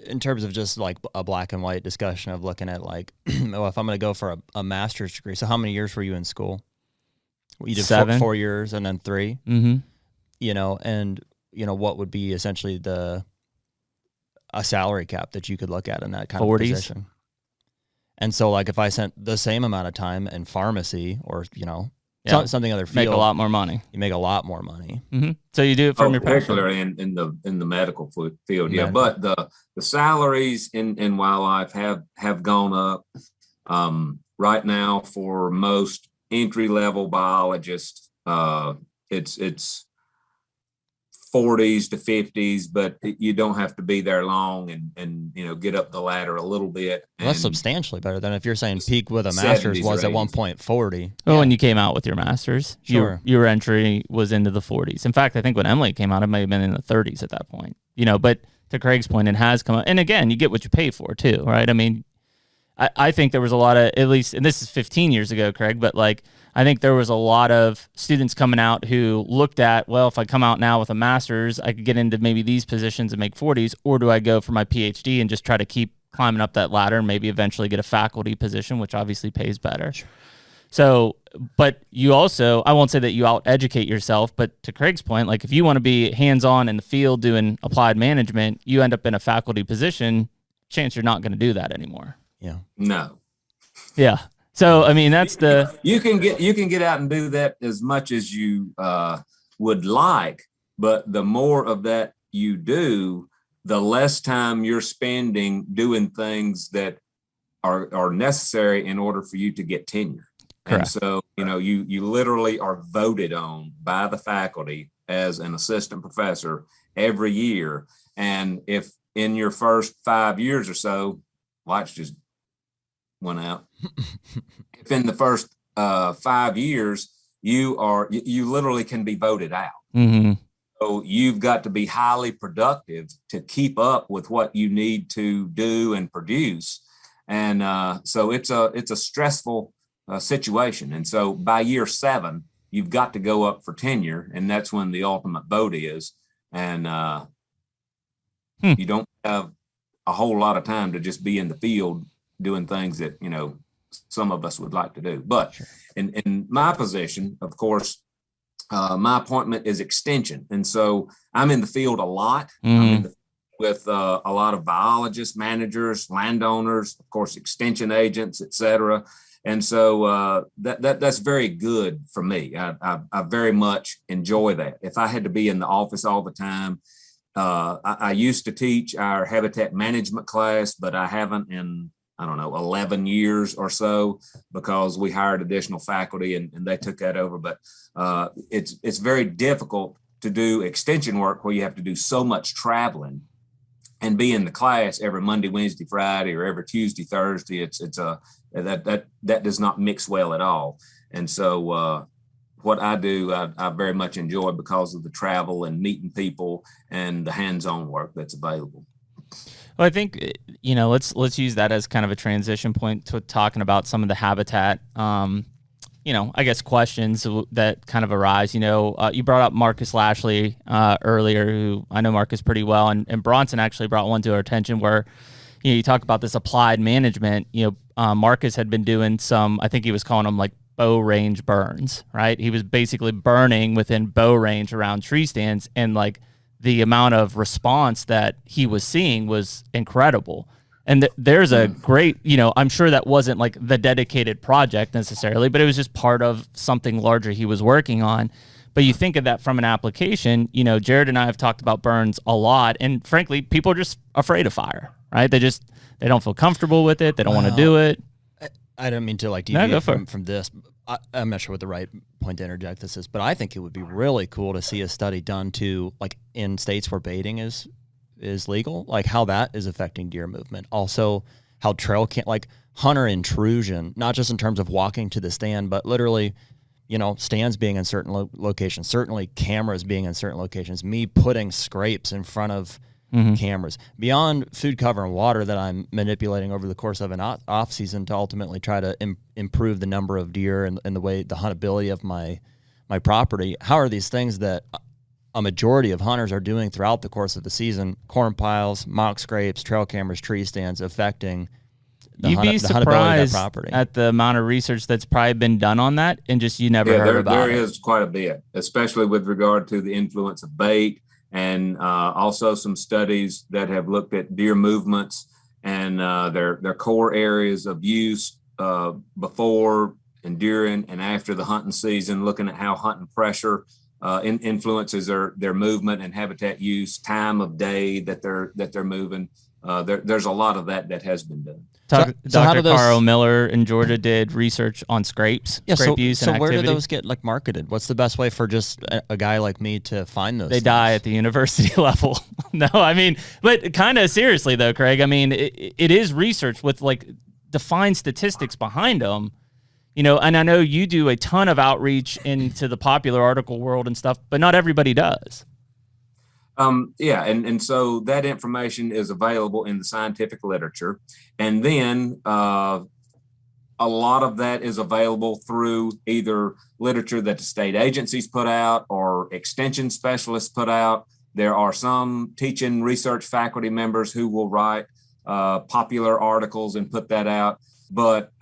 in terms of just like a black and white discussion of looking at like, well, if I'm going to go for a master's degree. So how many years were you in school? You did 7. 4 years and then 3. Mm-hmm. And what would be essentially a salary cap that you could look at in that kind 40s. of position. And so, like, if I spent the same amount of time in pharmacy or something other field, make a lot more money. You make a lot more money. Mm-hmm. So you do it from your particularly in the medical field. Yeah, but the salaries in wildlife have gone up. Right now, for most entry level biologists, it's 40s to 50s, but you don't have to be there long and get up the ladder a little bit. Well, that's substantially better than if you're saying peak with a master's was at 1.40. Well, when you came out with your master's, sure, your entry was into the 40s. In fact, I think when Emily came out, it may have been in the 30s at that point. But to Craig's point, it has come out. And again, you get what you pay for too, right? I mean, I think there was a lot of, at least, and this is 15 years ago, Craig, but like, I think there was a lot of students coming out who looked at, well, if I come out now with a master's, I could get into maybe these positions and make 40s, or do I go for my PhD and just try to keep climbing up that ladder and maybe eventually get a faculty position, which obviously pays better. Sure. So, but you also, I won't say that you out-educate yourself, but to Craig's point, like if you want to be hands-on in the field doing applied management, you end up in a faculty position, chance you're not going to do that anymore. Yeah. No. Yeah. So, I mean, that's you can get out and do that as much as you would like, but the more of that you do, the less time you're spending doing things that are necessary in order for you to get tenure. Correct. And so, you literally are voted on by the faculty as an assistant professor every year. And if in your first 5 years or so, lights just went out. If in the first 5 years, you literally can be voted out. Mm-hmm. So you've got to be highly productive to keep up with what you need to do and produce. And so it's a stressful situation. And so by year 7, you've got to go up for tenure, and that's when the ultimate vote is. And you don't have a whole lot of time to just be in the field doing things that, some of us would like to do. But sure. in my position, of course, my appointment is extension. And so I'm in the field a lot. Mm-hmm. I'm in the with a lot of biologists, managers, landowners, of course, extension agents, et cetera. And so that's very good for me. I very much enjoy that. If I had to be in the office all the time, I used to teach our habitat management class, but I haven't in I don't know, 11 years or so, because we hired additional faculty and they took that over. But it's very difficult to do extension work where you have to do so much traveling and be in the class every Monday, Wednesday, Friday, or every Tuesday, Thursday. That does not mix well at all. And so what I do, I very much enjoy because of the travel and meeting people and the hands-on work that's available. Well, I think, let's use that as kind of a transition point to talking about some of the habitat, I guess questions that kind of arise. You brought up Marcus Lashley earlier, who I know Marcus pretty well, and Bronson actually brought one to our attention where, you talk about this applied management. Marcus had been doing some, I think he was calling them like bow range burns, right? He was basically burning within bow range around tree stands, and like the amount of response that he was seeing was incredible. And there's a great, I'm sure that wasn't like the dedicated project necessarily, but it was just part of something larger he was working on. But you think of that from an application, Jared and I have talked about burns a lot, and frankly, people are just afraid of fire, right? They don't feel comfortable with it. They don't want to do it. I don't mean to like deviate from this. I'm not sure what the right point to interject this is, but I think it would be really cool to see a study done to, like, in states where baiting is legal, like how that is affecting deer movement. Also, how like hunter intrusion, not just in terms of walking to the stand, but literally, stands being in certain locations, certainly cameras being in certain locations, me putting scrapes in front of cameras, beyond food, cover, and water that I'm manipulating over the course of an off season to ultimately try to improve the number of deer and the way the huntability of my property. How are these things that a majority of hunters are doing throughout the course of the season, corn piles, mock scrapes, trail cameras, tree stands, affecting You'd be surprised at the amount of research that's probably been done on that, and just you never heard about it. There is quite a bit, especially with regard to the influence of bait, and also some studies that have looked at deer movements and their core areas of use before and during and after the hunting season, looking at how hunting pressure influences their movement and habitat use, time of day that they're moving. There's a lot of that has been done. Dr. Carl Miller in Georgia did research on scrape use and activity. So where do those get like marketed? What's the best way for just a guy like me to find those? They die at the university level. No, I mean, but kind of seriously though, Craig, I mean, it is research with like defined statistics behind them, and I know you do a ton of outreach into the popular article world and stuff, but not everybody does. And so that information is available in the scientific literature. And then a lot of that is available through either literature that the state agencies put out or extension specialists put out. There are some teaching research faculty members who will write popular articles and put that out. But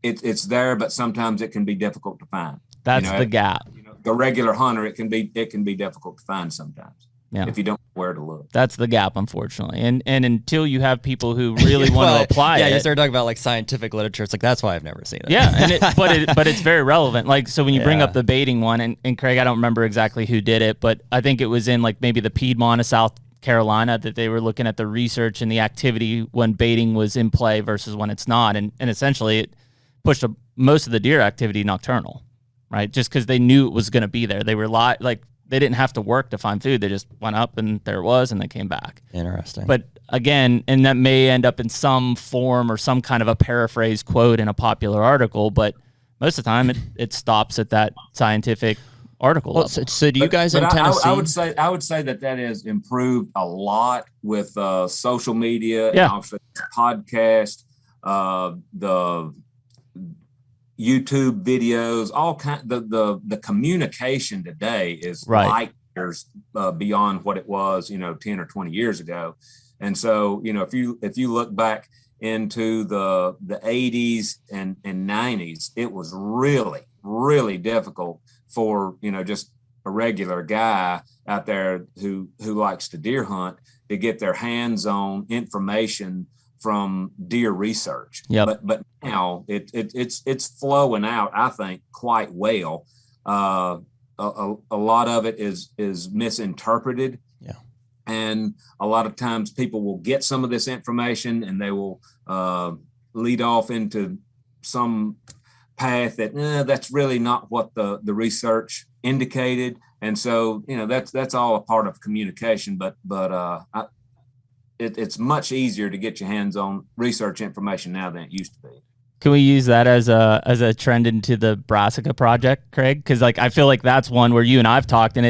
it's there, but sometimes it can be difficult to find. That's the gap. The regular hunter, it can be difficult to find sometimes. If you don't know where to look. That's the gap, unfortunately. And until you have people who really want to apply it. Yeah, you start talking about like scientific literature. It's like, that's why I've never seen it. Yeah, but it's very relevant. Like, so when you bring up the baiting one, and Craig, I don't remember exactly who did it, but I think it was in like maybe the Piedmont of South Carolina that they were looking at the research and the activity when baiting was in play versus when it's not. And essentially it pushed most of the deer activity nocturnal. Right, just because they knew it was going to be there. They were like they didn't have to work to find food. They just went up and there it was, and they came back. Interesting. But again, and that may end up in some form or some kind of a paraphrase quote in a popular article, but most of the time it stops at that scientific article level. So do you guys in Tennessee? I would say that has improved a lot with social media and obviously podcast, the YouTube videos, all kind. The communication today is light years beyond what it was, 10 or 20 years ago. And so, if you look back into the 80s and 90s, it was really, really difficult for just a regular guy out there who likes to deer hunt to get their hands on information from deer research. But now it's flowing out, I think, quite well. A lot of it is misinterpreted. And a lot of times people will get some of this information and they will lead off into some path that that's really not what the research indicated. And so, that's all a part of communication, but it's much easier to get your hands on research information now than it used to be. Can we use that as a trend into the Brassica Project, Craig? Because I feel like that's one where you and I've talked, and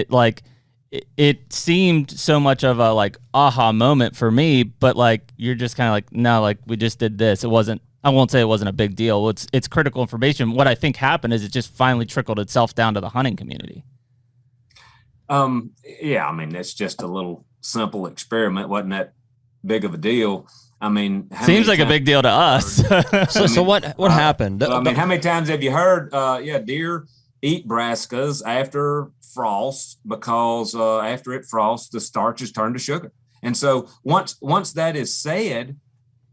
it seemed so much of a aha moment for me, but you're just kind of no, we just did this. It wasn't. I won't say it wasn't a big deal. It's critical information. What I think happened is it just finally trickled itself down to the hunting community. Yeah, it's just a little simple experiment. Wasn't that big of a deal? Seems like a big deal to us. So what happened? How many times have you heard, deer eat brassicas after frost because after it frosts, the starch is turned to sugar. And so once that is said,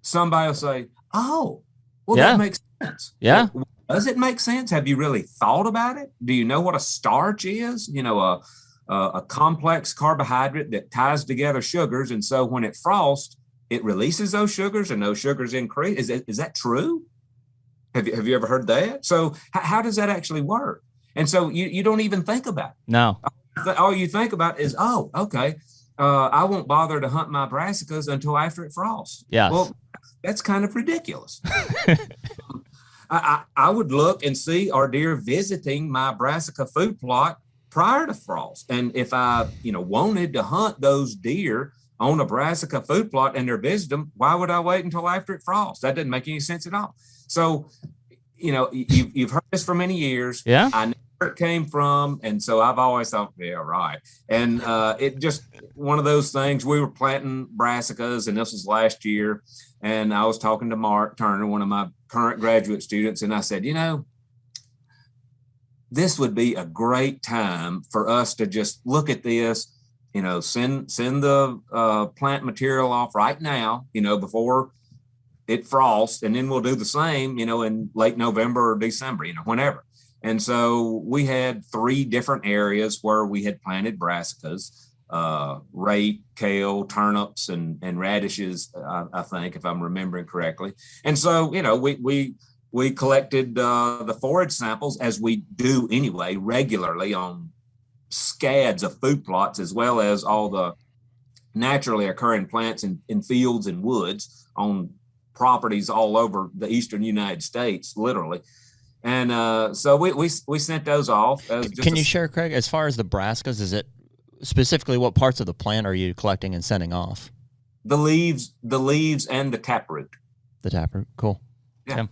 somebody will say, oh, well, that makes sense. Yeah. Well, does it make sense? Have you really thought about it? Do you know what a starch is? A complex carbohydrate that ties together sugars. And so when it frosts, it releases those sugars and those sugars increase. Is that true? Have you ever heard that? So how does that actually work? And so you don't even think about it. No. All you think about is, oh, okay, I won't bother to hunt my brassicas until after it frosts. Yes. Well, that's kind of ridiculous. I would look and see, are deer visiting my brassica food plot prior to frost? And if I, wanted to hunt those deer on a brassica food plot and they're visiting them, why would I wait until after it frosts? That doesn't make any sense at all. So, you've heard this for many years. Yeah. I know where it came from. And so I've always thought, yeah, right. And it just one of those things. We were planting brassicas, and this was last year. And I was talking to Mark Turner, one of my current graduate students, and I said, this would be a great time for us to just look at this, send the plant material off right now, before it frosts, and then we'll do the same, in late November or December, whenever. And so we had 3 different areas where we had planted brassicas, rate, kale, turnips, and radishes, I think, if I'm remembering correctly. And so, we collected the forage samples, as we do anyway, regularly on scads of food plots, as well as all the naturally occurring plants in fields and woods on properties all over the eastern United States, literally. And so we sent those off. Can you share, Craig, as far as the brassicas, is it specifically what parts of the plant are you collecting and sending off? The leaves and the taproot. The taproot, cool. Yeah.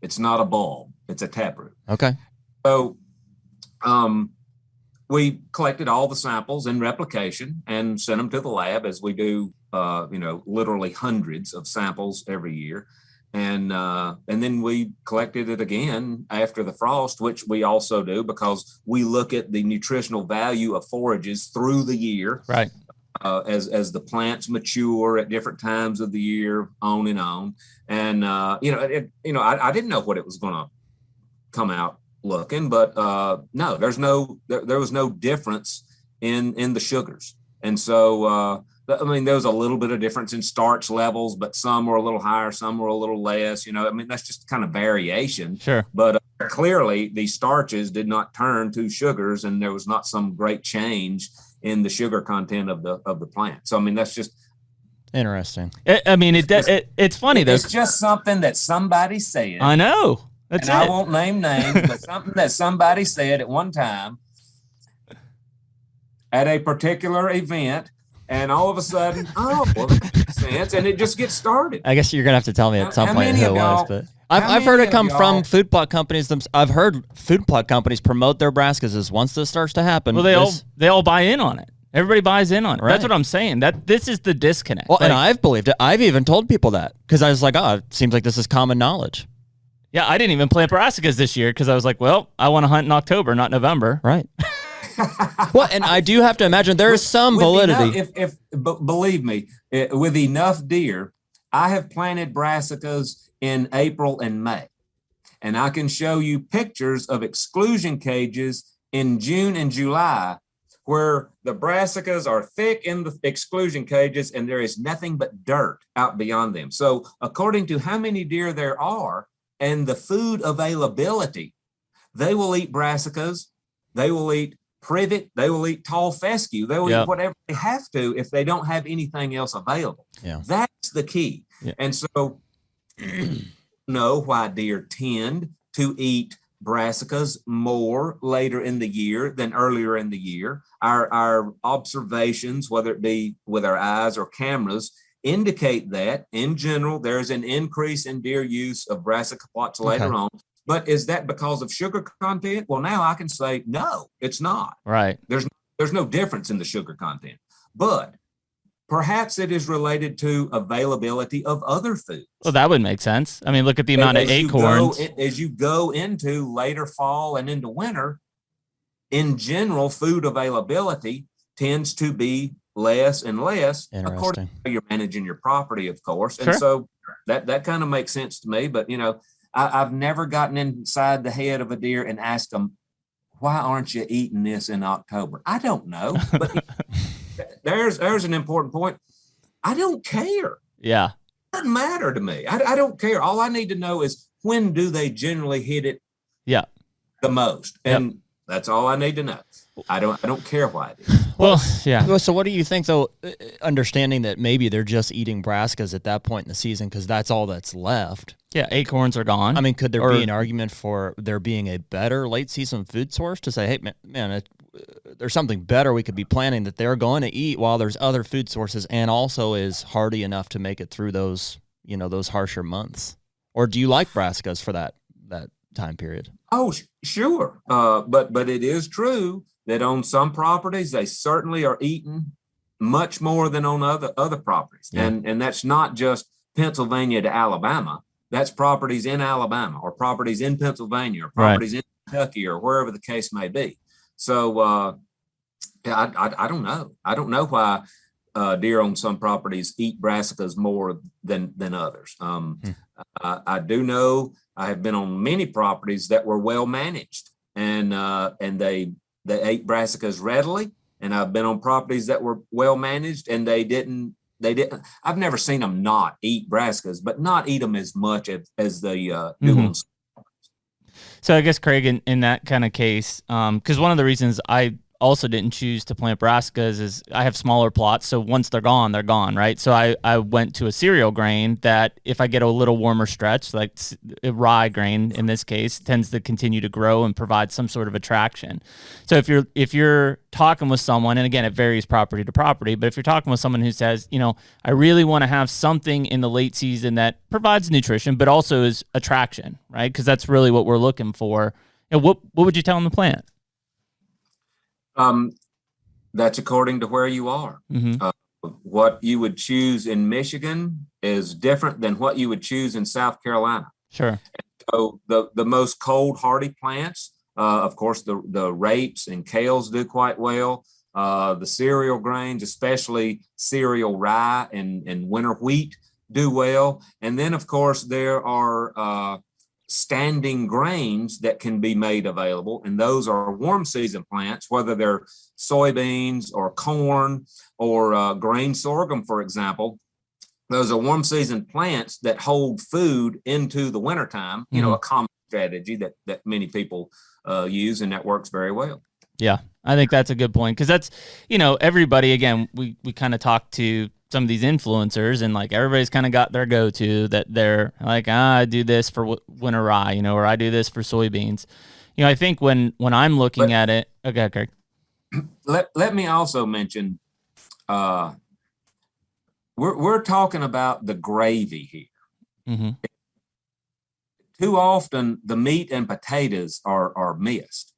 It's not a bulb, it's a taproot. Okay. So we collected all the samples in replication and sent them to the lab, as we do, literally hundreds of samples every year. And then we collected it again after the frost, which we also do because we look at the nutritional value of forages through the year. Right. As the plants mature at different times of the year, on and on. And, I didn't know what it was going to come out looking, but no, there was no difference in the sugars. And so, there was a little bit of difference in starch levels, but some were a little higher, some were a little less, that's just kind of variation. Sure. But clearly the starches did not turn to sugars, and there was not some great change in the sugar content of the plant. So, that's just interesting. It's funny though. It's just something that somebody said. I know. That's it. I won't name names, but something that somebody said at one time at a particular event. And all of a sudden, well, that makes sense, and it just gets started. I guess you're gonna have to tell me at some point who it was, but I've heard it come from food plot companies. I've heard food plot companies promote their brassicas as once this starts to happen. Well, they all buy in on it. Everybody buys in on it. Right. That's what I'm saying. That this is the disconnect. Well, and I've believed it. I've even told people that because I was like, oh, it seems like this is common knowledge. Yeah, I didn't even plant brassicas this year because I was like, well, I want to hunt in October, not November. Right. Well, and I do have to imagine there is some validity. Believe me, with enough deer, I have planted brassicas in April and May, and I can show you pictures of exclusion cages in June and July where the brassicas are thick in the exclusion cages and there is nothing but dirt out beyond them. So according to how many deer there are and the food availability, they will eat brassicas, they will eat privet, they will eat tall fescue, they will eat whatever they have to if they don't have anything else available. Yeah. That's the key. Yeah. And so know why deer tend to eat brassicas more later in the year than earlier in the year. Our observations, whether it be with our eyes or cameras, indicate that in general there's an increase in deer use of brassica plots later on. But is that because of sugar content? Well, now I can say no, it's not. Right. There's no difference in the sugar content, but perhaps it is related to availability of other foods. Well, that would make sense. I mean, look at the amount of acorns. As you go into later fall and into winter, in general, food availability tends to be less and less according to how you're managing your property, of course. And so that kind of makes sense to me. But, I've never gotten inside the head of a deer and asked them, why aren't you eating this in October? I don't know. But there's an important point. I don't care. Yeah. It doesn't matter to me. I don't care. All I need to know is when do they generally hit it the most? And that's all I need to know. I don't care why it is. Well, yeah. So what do you think, though, understanding that maybe they're just eating brassicas at that point in the season because that's all that's left? Yeah, acorns are gone. I mean, could there be an argument for there being a better late season food source to say, hey, man, there's something better we could be planning that they're going to eat while there's other food sources and also is hardy enough to make it through those, those harsher months? Or do you like brassicas for that time period? Oh, sure. But it is true that on some properties, they certainly are eating much more than on other properties. Yeah. And that's not just Pennsylvania to Alabama. That's properties in Alabama or properties in Pennsylvania or properties in Kentucky or wherever the case may be. So I don't know. I don't know why deer on some properties eat brassicas more than others. I do know I have been on many properties that were well managed and they ate brassicas readily. And I've been on properties that were well managed and they didn't. I've never seen them not eat brassicas, but not eat them as much as they do on. So I guess, Craig, in that kind of case, because one of the reasons I also didn't choose to plant brassicas is I have smaller plots, so once they're gone, right? So I went to a cereal grain that if I get a little warmer stretch, like rye grain in this case, tends to continue to grow and provide some sort of attraction. So if you're talking with someone, and again, it varies property to property, but if you're talking with someone who says, I really want to have something in the late season that provides nutrition, but also is attraction, right? Because that's really what we're looking for. What would you tell them to plant? That's according to where you are. Mm-hmm. What you would choose in Michigan is different than what you would choose in South Carolina. Sure. So the most cold hardy plants, of course, the rapes and kales do quite well. The cereal grains, especially cereal rye and winter wheat, do well. And then, of course, there are standing grains that can be made available, and those are warm season plants, whether they're soybeans or corn or grain sorghum, for example. Those are warm season plants that hold food into the wintertime, a common strategy that many people use, and that works very well. Yeah, I think that's a good point, because that's, everybody, again, we kind of talk to some of these influencers, and like everybody's kind of got their go-to that they're like, I do this for winter rye, or I do this for soybeans. I think when I'm looking at it, okay, Kirk. Let me also mention, we're talking about the gravy here. Mm-hmm. Too often the meat and potatoes are missed.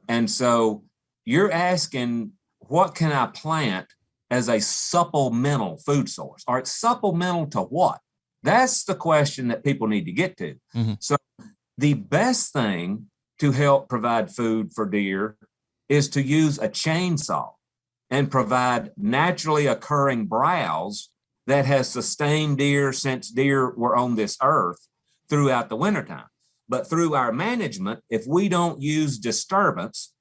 And so you're asking, what can I plant as a supplemental food source? All right, supplemental to what? That's the question that people need to get to. Mm-hmm. So the best thing to help provide food for deer is to use a chainsaw and provide naturally occurring browse that has sustained deer since deer were on this earth throughout the wintertime. But through our management, if we don't use disturbance,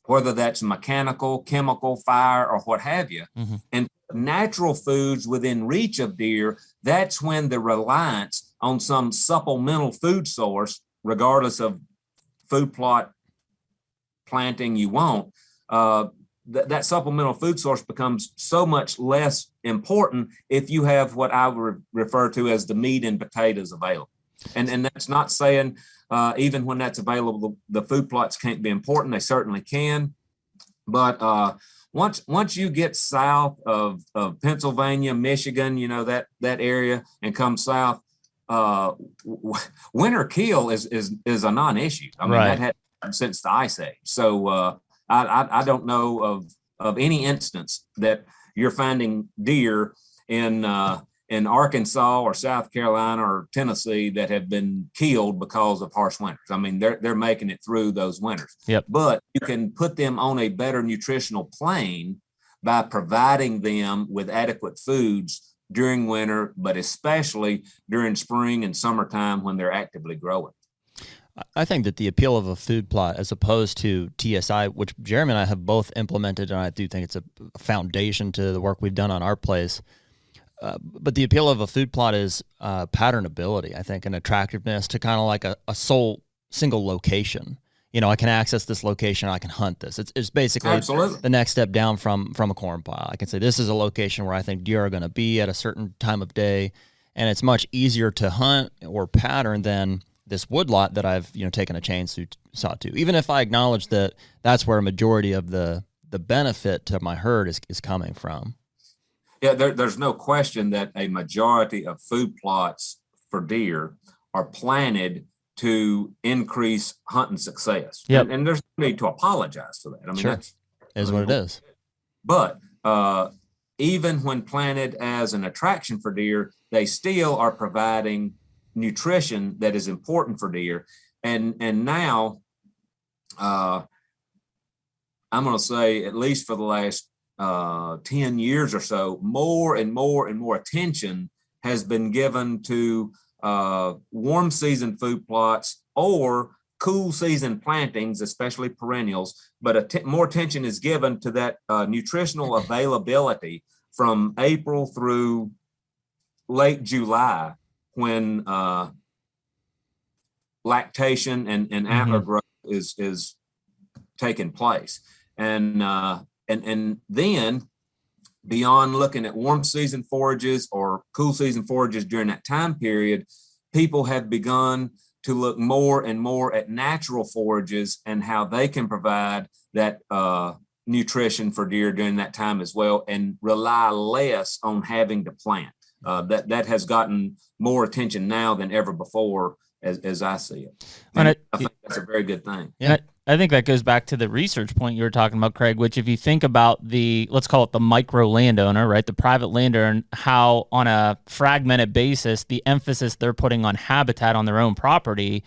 whether that's mechanical, chemical, fire, or what have you, and natural foods within reach of deer, that's when the reliance on some supplemental food source, regardless of food plot planting you want, that supplemental food source becomes so much less important if you have what I would refer to as the meat and potatoes available. And that's not saying even when that's available, the food plots can't be important. They certainly can. But once you get south of Pennsylvania, Michigan, that area, and come south, winter kill is a non-issue. I mean, that had since the Ice Age. So I don't know of any instance that you're finding deer in Arkansas or South Carolina or Tennessee that have been killed because of harsh winters. I mean, they're making it through those winters. Yep. But you can put them on a better nutritional plane by providing them with adequate foods during winter, but especially during spring and summertime when they're actively growing. I think that the appeal of a food plot as opposed to TSI, which Jeremy and I have both implemented, and I do think it's a foundation to the work we've done on our place. But the appeal of a food plot is patternability, I think, and attractiveness to kind of like a sole single location. I can access this location, I can hunt this. It's basically Absolutely. The next step down from a corn pile. I can say this is a location where I think deer are going to be at a certain time of day, and it's much easier to hunt or pattern than this woodlot that I've taken a chainsaw to. Even if I acknowledge that that's where a majority of the benefit to my herd is coming from. Yeah, there's no question that a majority of food plots for deer are planted to increase hunting success. Yep. And there's no need to apologize for that. I mean, Sure. that's is what it is. But even when planted as an attraction for deer, they still are providing nutrition that is important for deer. And now I'm going to say, at least for the last 10 years or so, more and more attention has been given to warm season food plots or cool season plantings, especially perennials, but more attention is given to that nutritional availability from April through late July, when lactation and antler growth is taking place. And then beyond looking at warm season forages or cool season forages during that time period, people have begun to look more and more at natural forages and how they can provide that nutrition for deer during that time as well, and rely less on having to plant. That has gotten more attention now than ever before, as I see it. And I think that's a very good thing. Yeah. I think that goes back to the research point you were talking about, Craig, which if you think about let's call it the micro landowner, right? The private landowner, and how on a fragmented basis, the emphasis they're putting on habitat on their own property,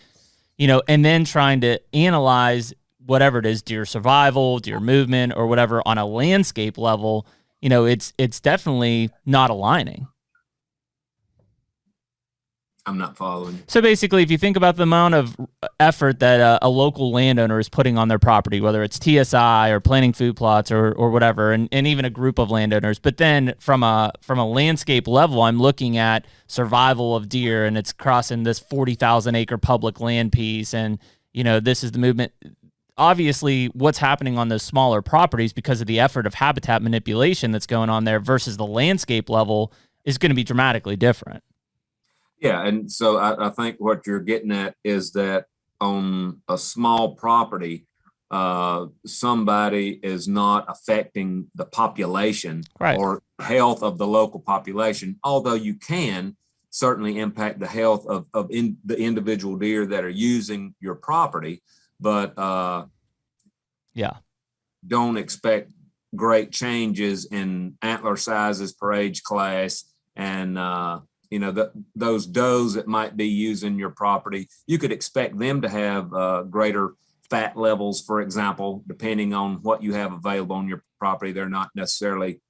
and then trying to analyze whatever it is, deer survival, deer movement, or whatever on a landscape level, it's definitely not aligning. I'm not following. So basically, if you think about the amount of effort that a local landowner is putting on their property, whether it's TSI or planting food plots or whatever, and even a group of landowners, but then from a landscape level, I'm looking at survival of deer, and it's crossing this 40,000 acre public land piece, and this is the movement. Obviously, what's happening on those smaller properties because of the effort of habitat manipulation that's going on there versus the landscape level is going to be dramatically different. Yeah, and so I think what you're getting at is that on a small property, somebody is not affecting the population or health of the local population, although you can certainly impact the health of the individual deer that are using your property, but don't expect great changes in antler sizes per age class, and those does that might be using your property, you could expect them to have greater fat levels, for example, depending on what you have available on your property. They're not necessarily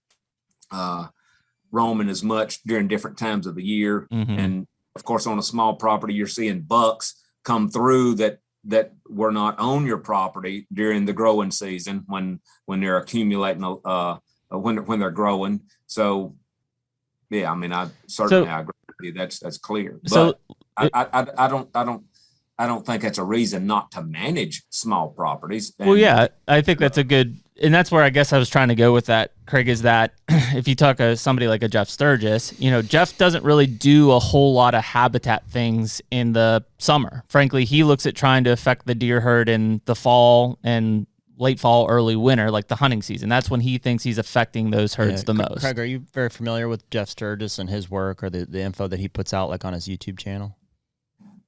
roaming as much during different times of the year. And of course, on a small property, you're seeing bucks come through that that were not on your property during the growing season when they're accumulating when they're growing. So yeah, I mean, I certainly I agree with you. That's clear. But So I don't think that's a reason not to manage small properties. well, yeah, I think that's a good, and that's where I guess I was trying to go with that, Craig, is that if you talk to somebody like a Jeff Sturgis, Jeff doesn't really do a whole lot of habitat things in the summer. Frankly, he looks at trying to affect the deer herd in the fall and late fall, early winter, like the hunting season. That's when he thinks he's affecting those herds the most. Craig, are you very familiar with Jeff Sturgis and his work or the info that he puts out like on his YouTube channel?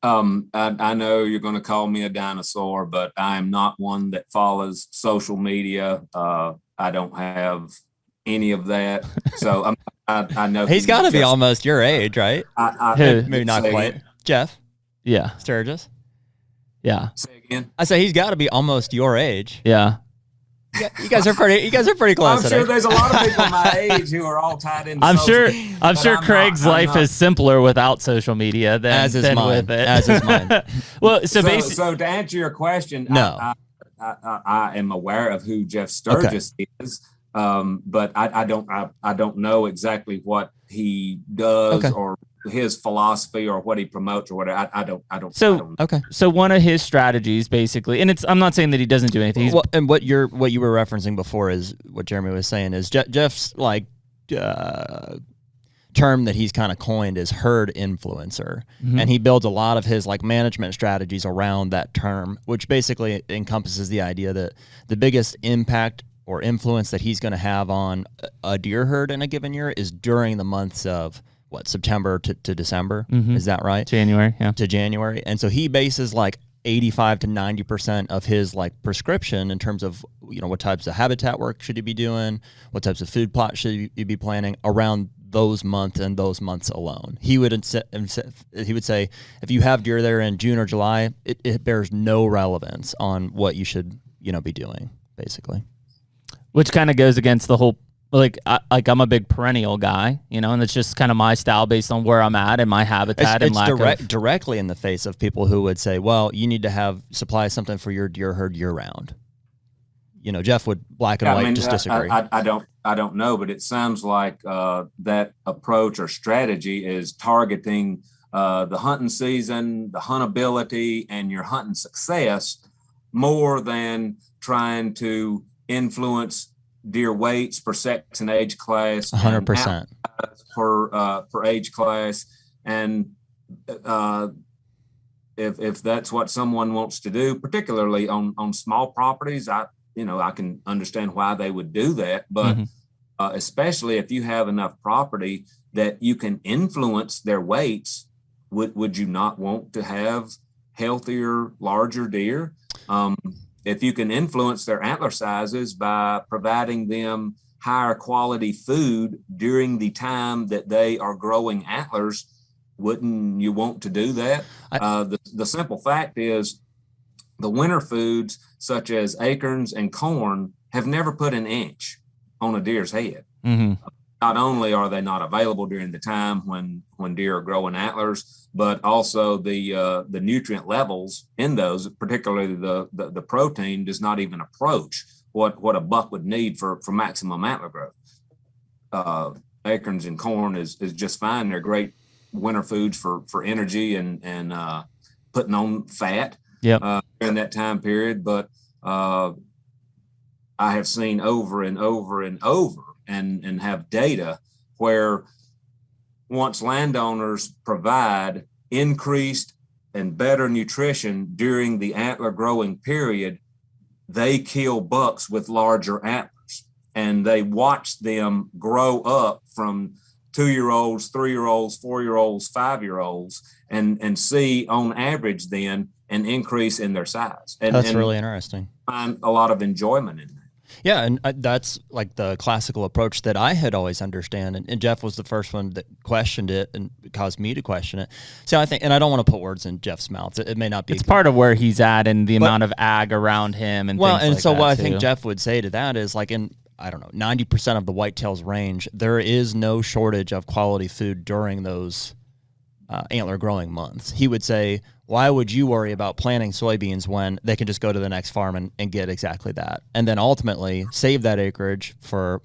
I know you're going to call me a dinosaur, but I am not one that follows social media. I don't have any of that. So I know he's got to be almost your age, right? Maybe not quite. Jeff? Yeah. Sturgis? Yeah. Say again? I say he's got to be almost your age. Yeah. You guys are pretty close. I'm sure there's a lot of people my age who are all tied into. I'm sure Craig's life is simpler without social media than with it. As is mine. Well, so to answer your question, no, I am aware of who Jeff Sturgis is, but I don't know exactly what he does or his philosophy or what he promotes or whatever. I don't. So one of his strategies, basically, and I'm not saying that he doesn't do anything. And what you were referencing before is what Jeremy was saying is Jeff's like term that he's kind of coined is herd influencer, and he builds a lot of his like management strategies around that term, which basically encompasses the idea that the biggest impact or influence that he's going to have on a deer herd in a given year is during the months of September to December. Is that right? January, yeah. To January. And so he bases like 85 to 90% of his like prescription in terms of, what types of habitat work should he be doing? What types of food plots should you be planning around those months and those months alone? He would say, if you have deer there in June or July, it bears no relevance on what you should, be doing, basically. Which kind of goes against the whole, I'm a big perennial guy, and it's just kind of my style based on where I'm at and my habitat directly in the face of people who would say, well, you need to supply something for your deer herd year round. Jeff would black and white just disagree. I don't know, but it sounds like that approach or strategy is targeting the hunting season, the huntability, and your hunting success more than trying to influence deer weights per sex and age class, 100% per age class, and if that's what someone wants to do, particularly on small properties, I can understand why they would do that, but especially if you have enough property that you can influence their weights, would you not want to have healthier, larger deer? If you can influence their antler sizes by providing them higher quality food during the time that they are growing antlers, wouldn't you want to do that? The simple fact is the winter foods such as acorns and corn have never put an inch on a deer's head. Not only are they not available during the time when deer are growing antlers, but also the nutrient levels in those, particularly the protein, does not even approach what a buck would need for maximum antler growth. Acorns and corn is just fine. They're great winter foods for energy and putting on fat during that time period. But I have seen over and over and over and have data where once landowners provide increased and better nutrition during the antler growing period, they kill bucks with larger antlers, and they watch them grow up from 2-year-olds, 3-year-olds, 4-year-olds, 5-year-olds, and see on average then an increase in their size. That's really interesting. Find a lot of enjoyment in that. Yeah, and that's like the classical approach that I had always understand, and Jeff was the first one that questioned it and caused me to question it. So I think, and I don't want to put words in Jeff's mouth. It may not be. It's part of where he's at and the amount of ag around him and things like that. So what I think Jeff would say to that is like in, I don't know, 90% of the whitetails range, there is no shortage of quality food during those antler growing months. He would say why would you worry about planting soybeans when they can just go to the next farm and get exactly that? And then ultimately save that acreage for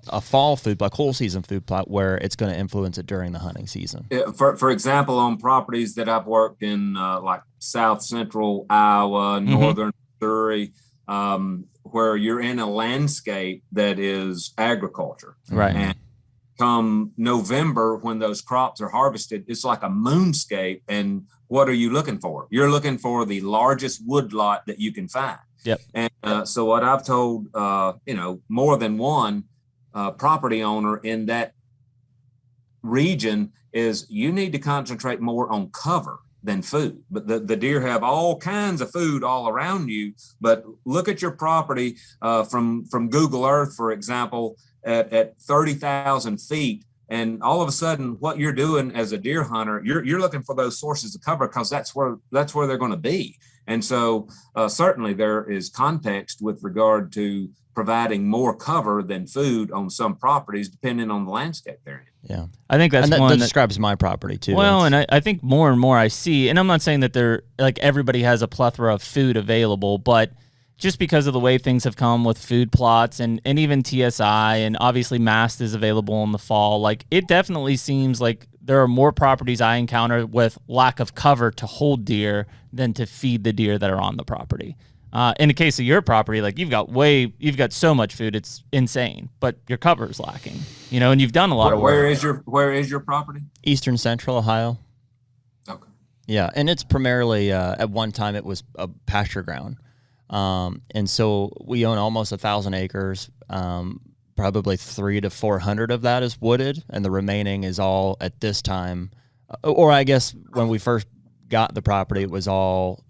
a fall food plot, cool season food plot, where it's going to influence it during the hunting season. For example, on properties that I've worked in, like South Central Iowa, Northern Missouri, where you're in a landscape that is agriculture. Right. And come November, when those crops are harvested, it's like a moonscape. And what are you looking for? You're looking for the largest woodlot that you can find. Yep. And so what I've told, more than one property owner in that region is you need to concentrate more on cover than food. But the deer have all kinds of food all around you. But look at your property from Google Earth, for example, at 30,000 feet. And all of a sudden, what you're doing as a deer hunter, you're looking for those sources of cover because that's where they're going to be. And so certainly there is context with regard to providing more cover than food on some properties, depending on the landscape they're in. Yeah, I think that's that one that describes my property too. Well, and I think more and more I see, and I'm not saying that they're like everybody has a plethora of food available, but just because of the way things have come with food plots and even TSI, and obviously mast is available in the fall, like it definitely seems like there are more properties I encounter with lack of cover to hold deer than to feed the deer that are on the property. In the case of your property, like you've got so much food, it's insane, but your cover is lacking, and you've done a lot of work. Where is your property? Eastern Central Ohio. Okay. Yeah, and it's primarily at one time it was a pasture ground, and so we own almost 1,000 acres. Probably 300 to 400 of that is wooded, and the remaining is all at this time, or I guess when we first got the property, it was all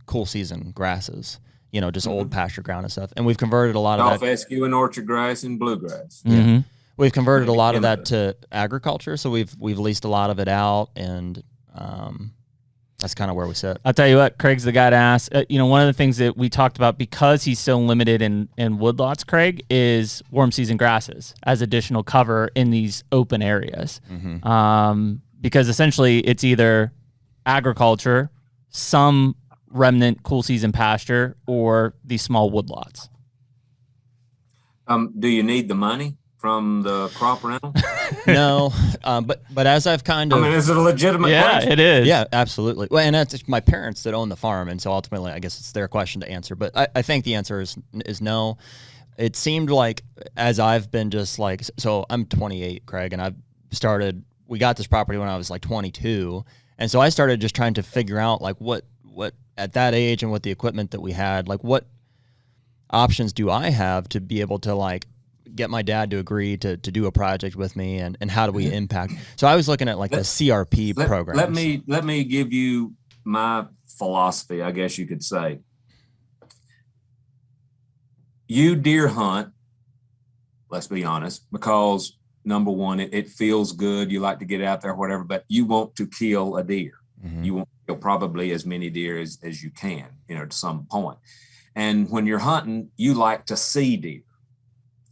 cool season grasses, just old pasture ground and stuff. And we've converted a lot of that. Fescue and orchard grass and bluegrass. Yeah. We've converted a lot of that to agriculture. So we've leased a lot of it out, and that's kind of where we sit. I'll tell you what, Craig's the guy to ask. One of the things that we talked about, because he's so limited in woodlots, Craig, is warm season grasses as additional cover in these open areas. Because essentially it's either agriculture, some remnant cool season pasture, or these small woodlots. Do you need the money from the crop rental? No, but as I've kind of, is it a legitimate question? It is. Yeah, absolutely. Well, and that's my parents that own the farm, and so ultimately, I guess it's their question to answer. But I think the answer is no. It seemed like as I've been just like, so I'm 28, Craig, and we got this property when I was like 22, and so I started just trying to figure out like what at that age and with the equipment that we had, like what options do I have to be able to like get my dad to agree to do a project with me, and how do we impact? So I was looking at like the CRP program. Let me give you my philosophy, I guess you could say. You deer hunt, let's be honest, because number one, it feels good. You like to get out there, whatever, but you want to kill a deer. You want to kill probably as many deer as you can, to some point. And when you're hunting, you like to see deer.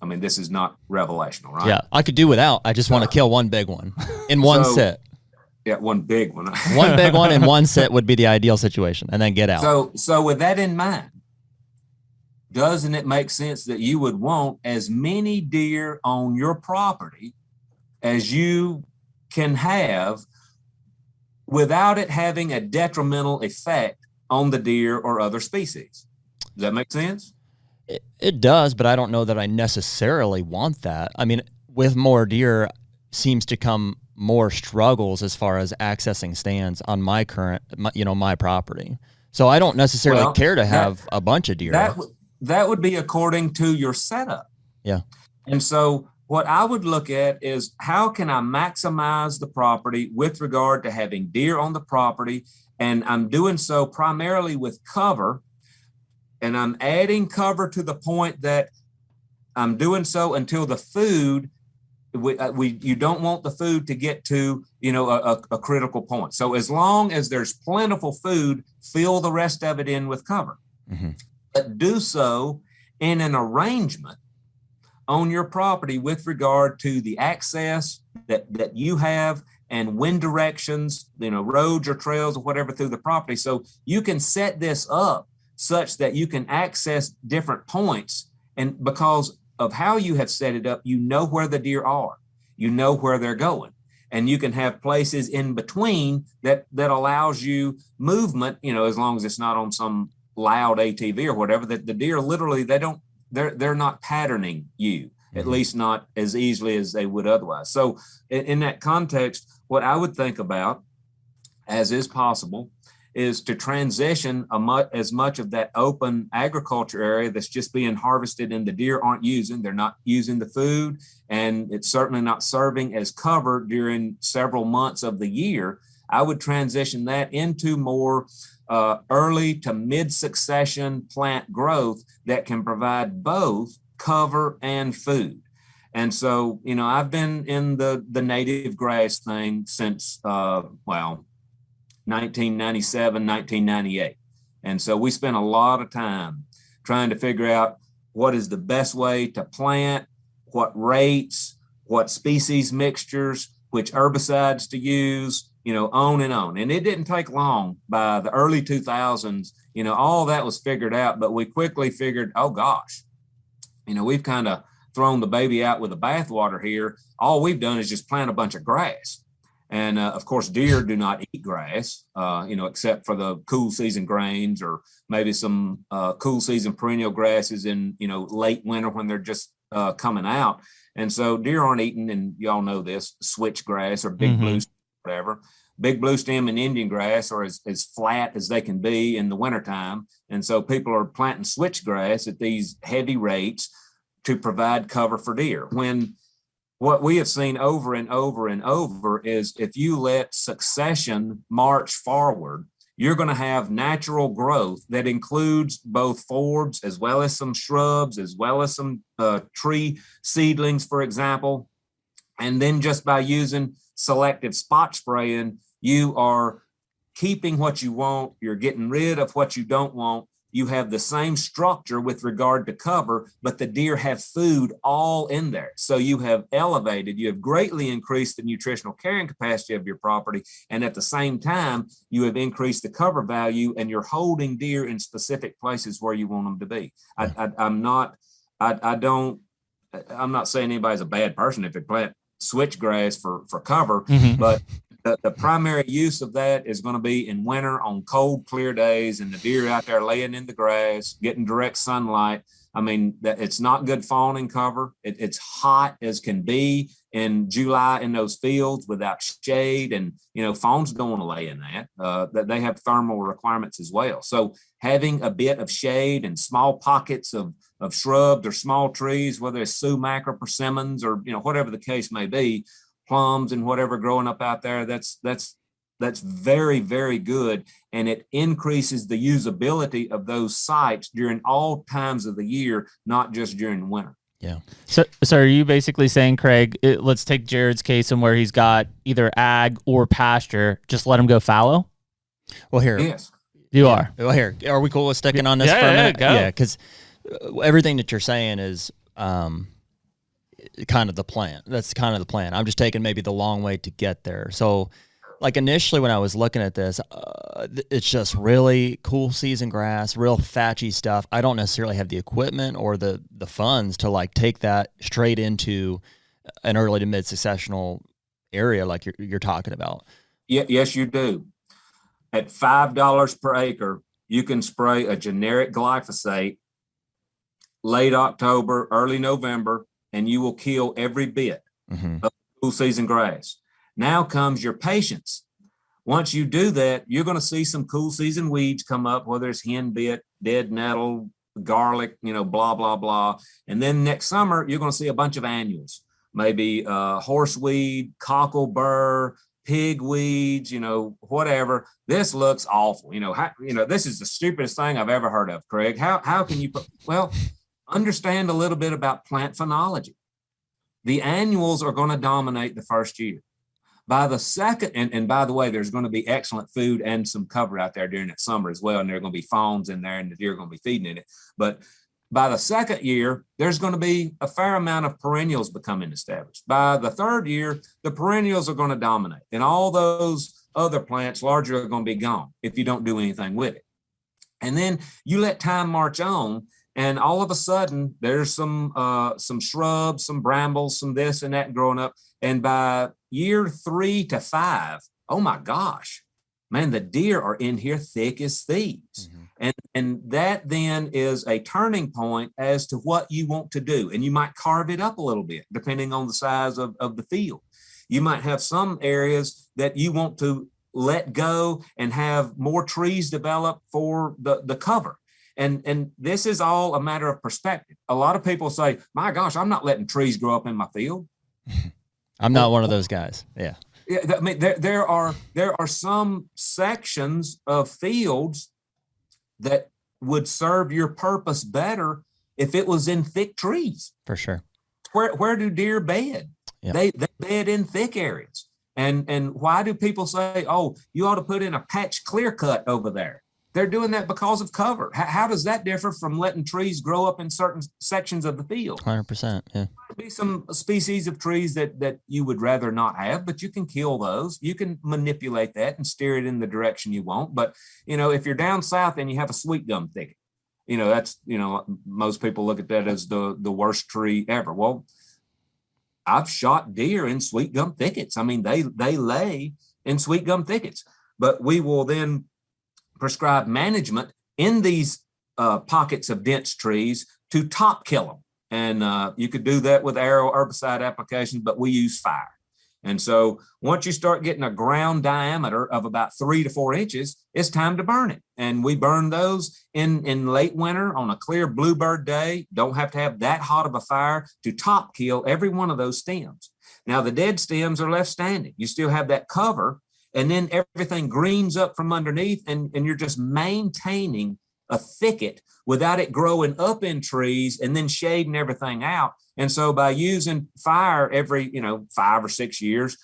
I mean, this is not revelational, right? Yeah, I could do without. I just want to kill one big one in one sit. Yeah, one big one. One big one in one sit would be the ideal situation, and then get out. So with that in mind, doesn't it make sense that you would want as many deer on your property as you can have without it having a detrimental effect on the deer or other species? Does that make sense? It does, but I don't know that I necessarily want that. I mean, with more deer seems to come more struggles as far as accessing stands on my property. So I don't necessarily care to have a bunch of deer. That would be according to your setup. Yeah. And so what I would look at is how can I maximize the property with regard to having deer on the property? And I'm doing so primarily with cover. And I'm adding cover to the point that I'm doing so until the food, you don't want the food to get to, a critical point. So as long as there's plentiful food, fill the rest of it in with cover. But do so in an arrangement on your property with regard to the access that you have and wind directions, roads or trails or whatever through the property. So you can set this up such that you can access different points. And because of how you have set it up, you know where the deer are, you know where they're going. And you can have places in between that allows you movement, as long as it's not on some loud ATV or whatever, that the deer literally, they're not patterning you, at least not as easily as they would otherwise. So in that context, what I would think about, as is possible, is to transition as much of that open agriculture area that's just being harvested and the deer aren't using. They're not using the food, and it's certainly not serving as cover during several months of the year. I would transition that into more early to mid-succession plant growth that can provide both cover and food. And so, I've been in the native grass thing since, 1997, 1998. And so we spent a lot of time trying to figure out what is the best way to plant, what rates, what species mixtures, which herbicides to use, on and on. And it didn't take long. By the early 2000s, all that was figured out, but we quickly figured, oh gosh, we've kind of thrown the baby out with the bathwater here. All we've done is just plant a bunch of grass. And of course, deer do not eat grass, except for the cool season grains or maybe some cool season perennial grasses in, late winter when they're just coming out. And so deer aren't eating, and y'all know this, switchgrass or big blue, whatever. Big blue stem and Indian grass are as flat as they can be in the wintertime. And so people are planting switchgrass at these heavy rates to provide cover for deer. When what we have seen over and over and over is if you let succession march forward, you're going to have natural growth that includes both forbs as well as some shrubs, as well as some tree seedlings, for example. And then just by using selective spot spraying, you are keeping what you want, you're getting rid of what you don't want. You have the same structure with regard to cover, but the deer have food all in there. So you have greatly increased the nutritional carrying capacity of your property. And at the same time, you have increased the cover value, and you're holding deer in specific places where you want them to be. I'm not saying anybody's a bad person if they plant switchgrass for cover, but the primary use of that is going to be in winter on cold, clear days, and the deer out there laying in the grass, getting direct sunlight. I mean, it's not good fawning cover. It's hot as can be in July in those fields without shade. And, fawns don't want to lay in that. They have thermal requirements as well. So having a bit of shade and small pockets of shrubs or small trees, whether it's sumac or persimmons or, whatever the case may be, plums and whatever growing up out there, that's very, very good. And it increases the usability of those sites during all times of the year, not just during winter. Yeah. So are you basically saying, Craig, let's take Jared's case and where he's got either ag or pasture, just let him go fallow? Well, here. Yes. You are. Well, here. Are we cool with sticking on this for a minute? Yeah, because everything that you're saying is kind of the plan. That's kind of the plan. I'm just taking maybe the long way to get there. So like initially when I was looking at this, it's just really cool season grass, real thatchy stuff. I don't necessarily have the equipment or the funds to like take that straight into an early to mid successional area like you're talking about. Yeah, yes, you do. At $5 per acre, you can spray a generic glyphosate late October, early November, and you will kill every bit of cool season grass. Now comes your patience. Once you do that, you're going to see some cool season weeds come up, whether it's henbit, dead nettle, garlic, blah, blah, blah. And then next summer, you're going to see a bunch of annuals, maybe horseweed, cockleburr, pigweeds, whatever. This looks awful. This is the stupidest thing I've ever heard of, Craig. How can you understand a little bit about plant phenology? The annuals are going to dominate the first year. By the second, and by the way, there's going to be excellent food and some cover out there during that summer as well. And there are going to be fawns in there and the deer are going to be feeding in it. But By the second year, there's going to be a fair amount of perennials becoming established. By the third year, the perennials are going to dominate, and all those other plants largely are going to be gone if you don't do anything with it. And then you let time march on, and all of a sudden there's some shrubs, some brambles, some this and that growing up. And by year 3 to 5, oh my gosh, man, the deer are in here thick as thieves. Mm-hmm. And that then is a turning point as to what you want to do. And you might carve it up a little bit, depending on the size of the field. You might have some areas that you want to let go and have more trees develop for the cover. And this is all a matter of perspective. A lot of people say, my gosh, I'm not letting trees grow up in my field. I'm not one of those guys. Yeah. I mean, there are some sections of fields that would serve your purpose better if it was in thick trees. For sure. Where do deer bed? Yep. They bed in thick areas. And why do people say, oh, you ought to put in a patch clear cut over there? They're doing that because of cover. How does that differ from letting trees grow up in certain sections of the field? 100%. Yeah. There'd be some species of trees that you would rather not have, but you can kill those. You can manipulate that and steer it in the direction you want. But, if you're down south and you have a sweet gum thicket, that's, most people look at that as the worst tree ever. Well, I've shot deer in sweet gum thickets. I mean, they lay in sweet gum thickets, but we will then prescribe management in these pockets of dense trees to top kill them. And you could do that with arrow herbicide applications, but we use fire. And so once you start getting a ground diameter of about 3 to 4 inches, it's time to burn it. And we burn those in late winter on a clear bluebird day. Don't have to have that hot of a fire to top kill every one of those stems. Now the dead stems are left standing. You still have that cover, and then everything greens up from underneath, and you're just maintaining a thicket without it growing up in trees and then shading everything out. And so by using fire every, 5 or 6 years,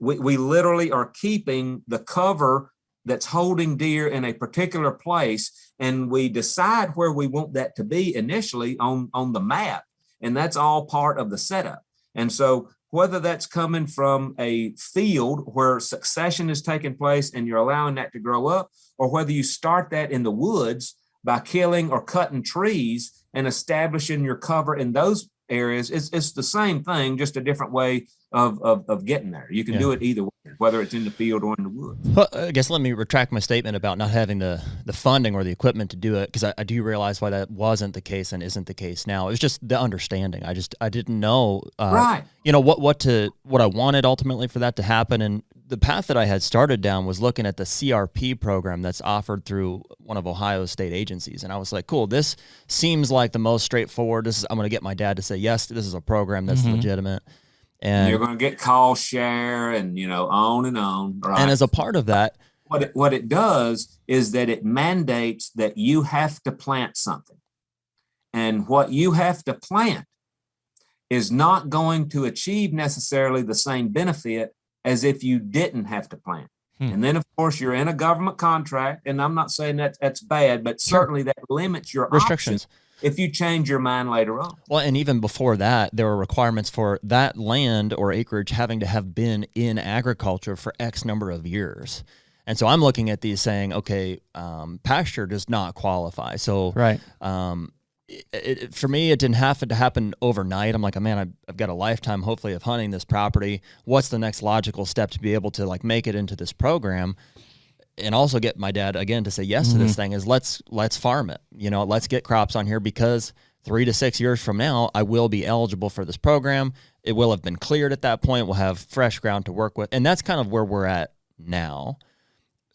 we literally are keeping the cover that's holding deer in a particular place. And we decide where we want that to be initially on the map. And that's all part of the setup. And so whether that's coming from a field where succession is taking place and you're allowing that to grow up, or whether you start that in the woods by killing or cutting trees and establishing your cover in those areas, it's the same thing, just a different way of getting there. You can do it either way, whether it's in the field or in the woods. Well, I guess let me retract my statement about not having the funding or the equipment to do it, because I do realize why that wasn't the case and isn't the case now. It was just the understanding. I didn't know, right. What I wanted ultimately for that to happen. And the path that I had started down was looking at the CRP program that's offered through one of Ohio's state agencies. And I was like, cool, this seems like the most straightforward. I'm going to get my dad to say, yes, this is a program that's legitimate. And you're going to get call share and, on and on. Right? And as a part of that, what it does is that it mandates that you have to plant something. And what you have to plant is not going to achieve necessarily the same benefit as if you didn't have to plant. And then, of course, you're in a government contract, and I'm not saying that that's bad, but certainly that limits your restrictions if you change your mind later on. Well, and even before that, there were requirements for that land or acreage having to have been in agriculture for X number of years. And so I'm looking at these saying, okay, pasture does not qualify. So right. For me, it didn't have to happen overnight. I'm like, man, I've got a lifetime, hopefully, of hunting this property. What's the next logical step to be able to make it into this program? And also get my dad again to say yes to this thing is let's farm it. Let's get crops on here, because 3 to 6 years from now, I will be eligible for this program. It will have been cleared at that point. We'll have fresh ground to work with. And that's kind of where we're at now.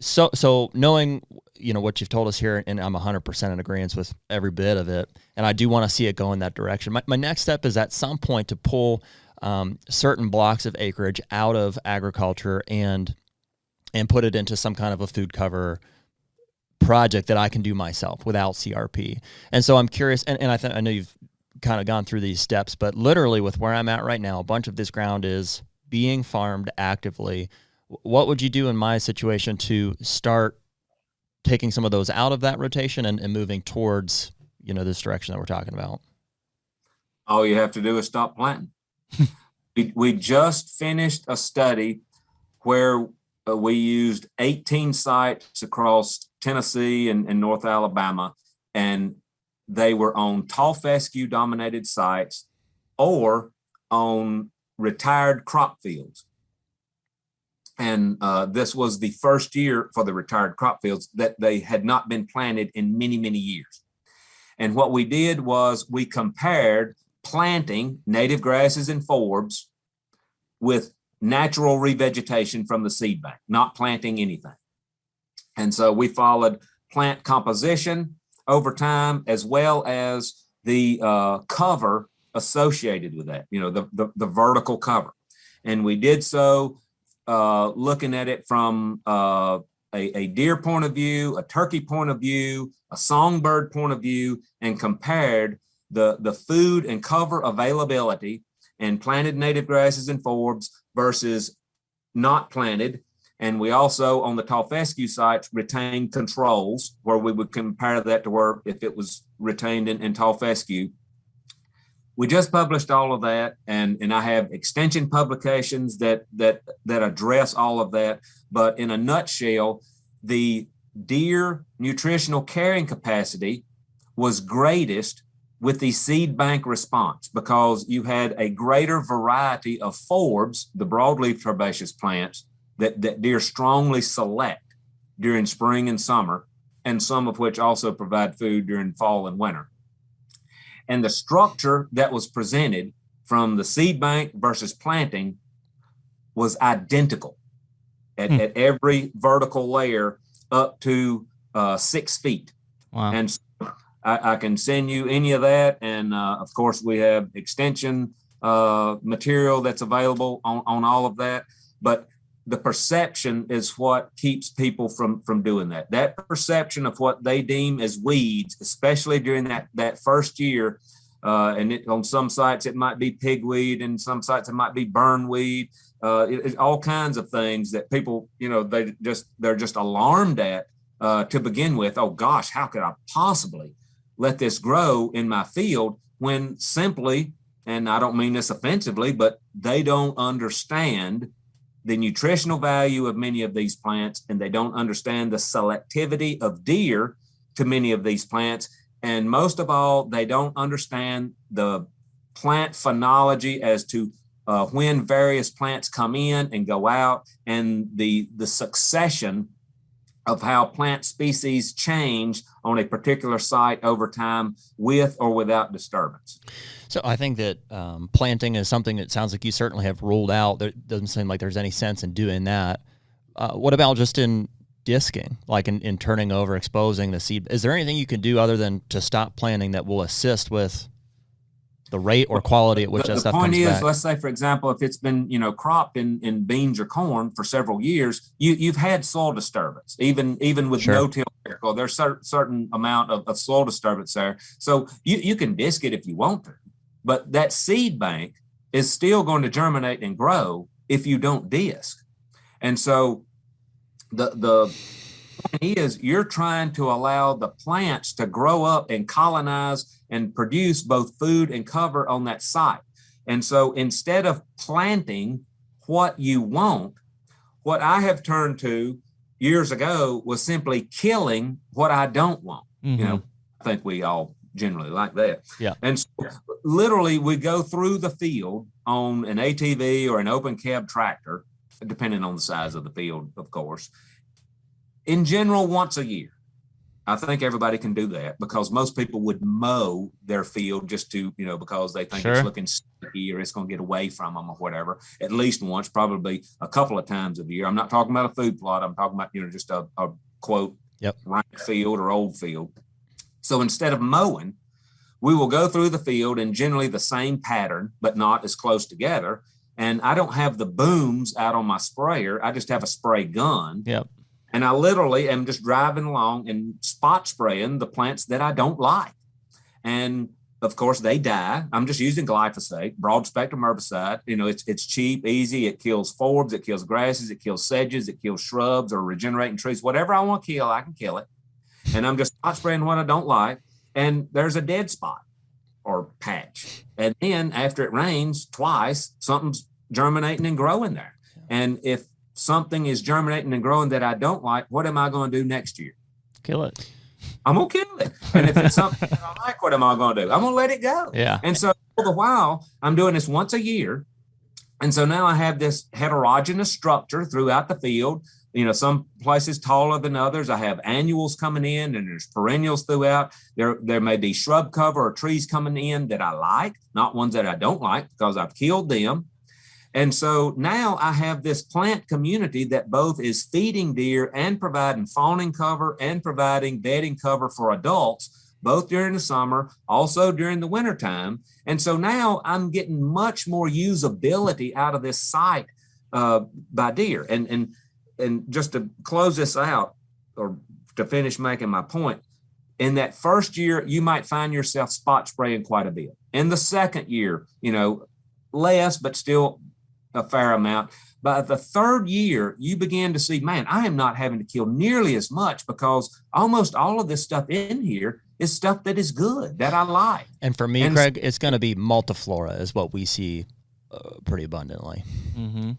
So knowing, what you've told us here, and I'm 100% in agreement with every bit of it, and I do want to see it go in that direction. My next step is at some point to pull certain blocks of acreage out of agriculture and put it into some kind of a food cover project that I can do myself without CRP. And so I'm curious, and I know you've kind of gone through these steps, but literally with where I'm at right now, a bunch of this ground is being farmed actively. What would you do in my situation to start taking some of those out of that rotation and moving towards, this direction that we're talking about? All you have to do is stop planting. We just finished a study where we used 18 sites across Tennessee and North Alabama, and they were on tall fescue dominated sites or on retired crop fields. And this was the first year for the retired crop fields that they had not been planted in many, many years. And what we did was we compared planting native grasses and forbs with natural revegetation from the seed bank, not planting anything. And so we followed plant composition over time, as well as the cover associated with that, the vertical cover. And we did so looking at it from a deer point of view, a turkey point of view, a songbird point of view, and compared the food and cover availability and planted native grasses and forbs versus not planted. And we also, on the tall fescue sites, retained controls where we would compare that to where if it was retained in tall fescue. We just published all of that, and I have extension publications that address all of that. But in a nutshell, the deer nutritional carrying capacity was greatest with the seed bank response, because you had a greater variety of forbs, the broadleaf herbaceous plants, that deer strongly select during spring and summer, and some of which also provide food during fall and winter. And the structure that was presented from the seed bank versus planting was identical at every vertical layer up to 6 feet. Wow. And so I can send you any of that. And of course, we have extension material that's available on all of that. But the perception is what keeps people from doing that. That perception of what they deem as weeds, especially during that first year. On some sites, it might be pigweed, and some sites it might be burnweed. It's all kinds of things that people, they're just alarmed at to begin with. Oh gosh, how could I possibly let this grow in my field, when simply, and I don't mean this offensively, but they don't understand the nutritional value of many of these plants, and they don't understand the selectivity of deer to many of these plants. And most of all, they don't understand the plant phenology as to when various plants come in and go out, and the succession of how plant species change on a particular site over time with or without disturbance. So I think that planting is something that sounds like you certainly have ruled out. There doesn't seem like there's any sense in doing that. What about just in disking, like in turning over, exposing the seed? Is there anything you can do other than to stop planting that will assist with the rate or quality at which that stuff comes back? The point is, let's say, for example, if it's been, cropped in beans or corn for several years, you've had soil disturbance, even with no-till. Well, there's certain amount of soil disturbance there. So you can disc it if you want to, but that seed bank is still going to germinate and grow if you don't disc. And so the point is, you're trying to allow the plants to grow up and colonize and produce both food and cover on that site. And so instead of planting what you want, what I have turned to years ago was simply killing what I don't want. Mm-hmm. I think we all generally like that. Yeah. And so literally we go through the field on an ATV or an open cab tractor, depending on the size of the field, of course, in general, once a year. I think everybody can do that, because most people would mow their field just to, because they think it's looking sticky or it's going to get away from them or whatever, at least once, probably a couple of times a year. I'm not talking about a food plot. I'm talking about, just a quote, rank field or old field. So instead of mowing, we will go through the field in generally the same pattern, but not as close together. And I don't have the booms out on my sprayer. I just have a spray gun. Yep. And I literally am just driving along and spot spraying the plants that I don't like. And of course they die. I'm just using glyphosate, broad spectrum herbicide. It's cheap, easy. It kills forbs, it kills grasses, it kills sedges, it kills shrubs or regenerating trees. Whatever I want to kill, I can kill it. And I'm just spot spraying what I don't like. and there's a dead spot or patch. And then after it rains twice, something's germinating and growing there. And if something is germinating and growing that I don't like, what am I going to do next year? Kill it. I'm going to kill it. And if it's something that I like, what am I going to do? I'm going to let it go. Yeah. And so for the while, I'm doing this once a year. And so now I have this heterogeneous structure throughout the field. Some places taller than others. I have annuals coming in, and there's perennials throughout. There may be shrub cover or trees coming in that I like, not ones that I don't like because I've killed them. And so now I have this plant community that both is feeding deer and providing fawning cover and providing bedding cover for adults, both during the summer, also during the wintertime. And so now I'm getting much more usability out of this site by deer. And just to close this out, or to finish making my point, in that first year, you might find yourself spot spraying quite a bit. In the second year, less, but still a fair amount. By the third year, you begin to see, man, I am not having to kill nearly as much because almost all of this stuff in here is stuff that is good, that I like. And for me, Craig, it's going to be multiflora is what we see pretty abundantly. Mm-hmm.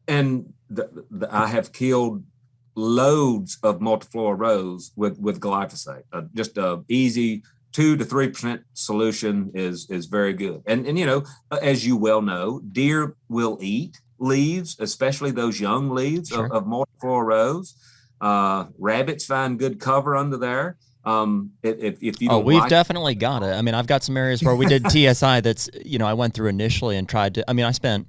And I have killed loads of multiflora rows with glyphosate. Just a easy 2 to 3% solution is very good. And as you well know, deer will eat leaves, especially those young leaves Sure. of multiflora rows. Rabbits find good cover under there. If you we've definitely got it. I mean, I've got some areas where we did TSI that's, I went through initially and tried to, I spent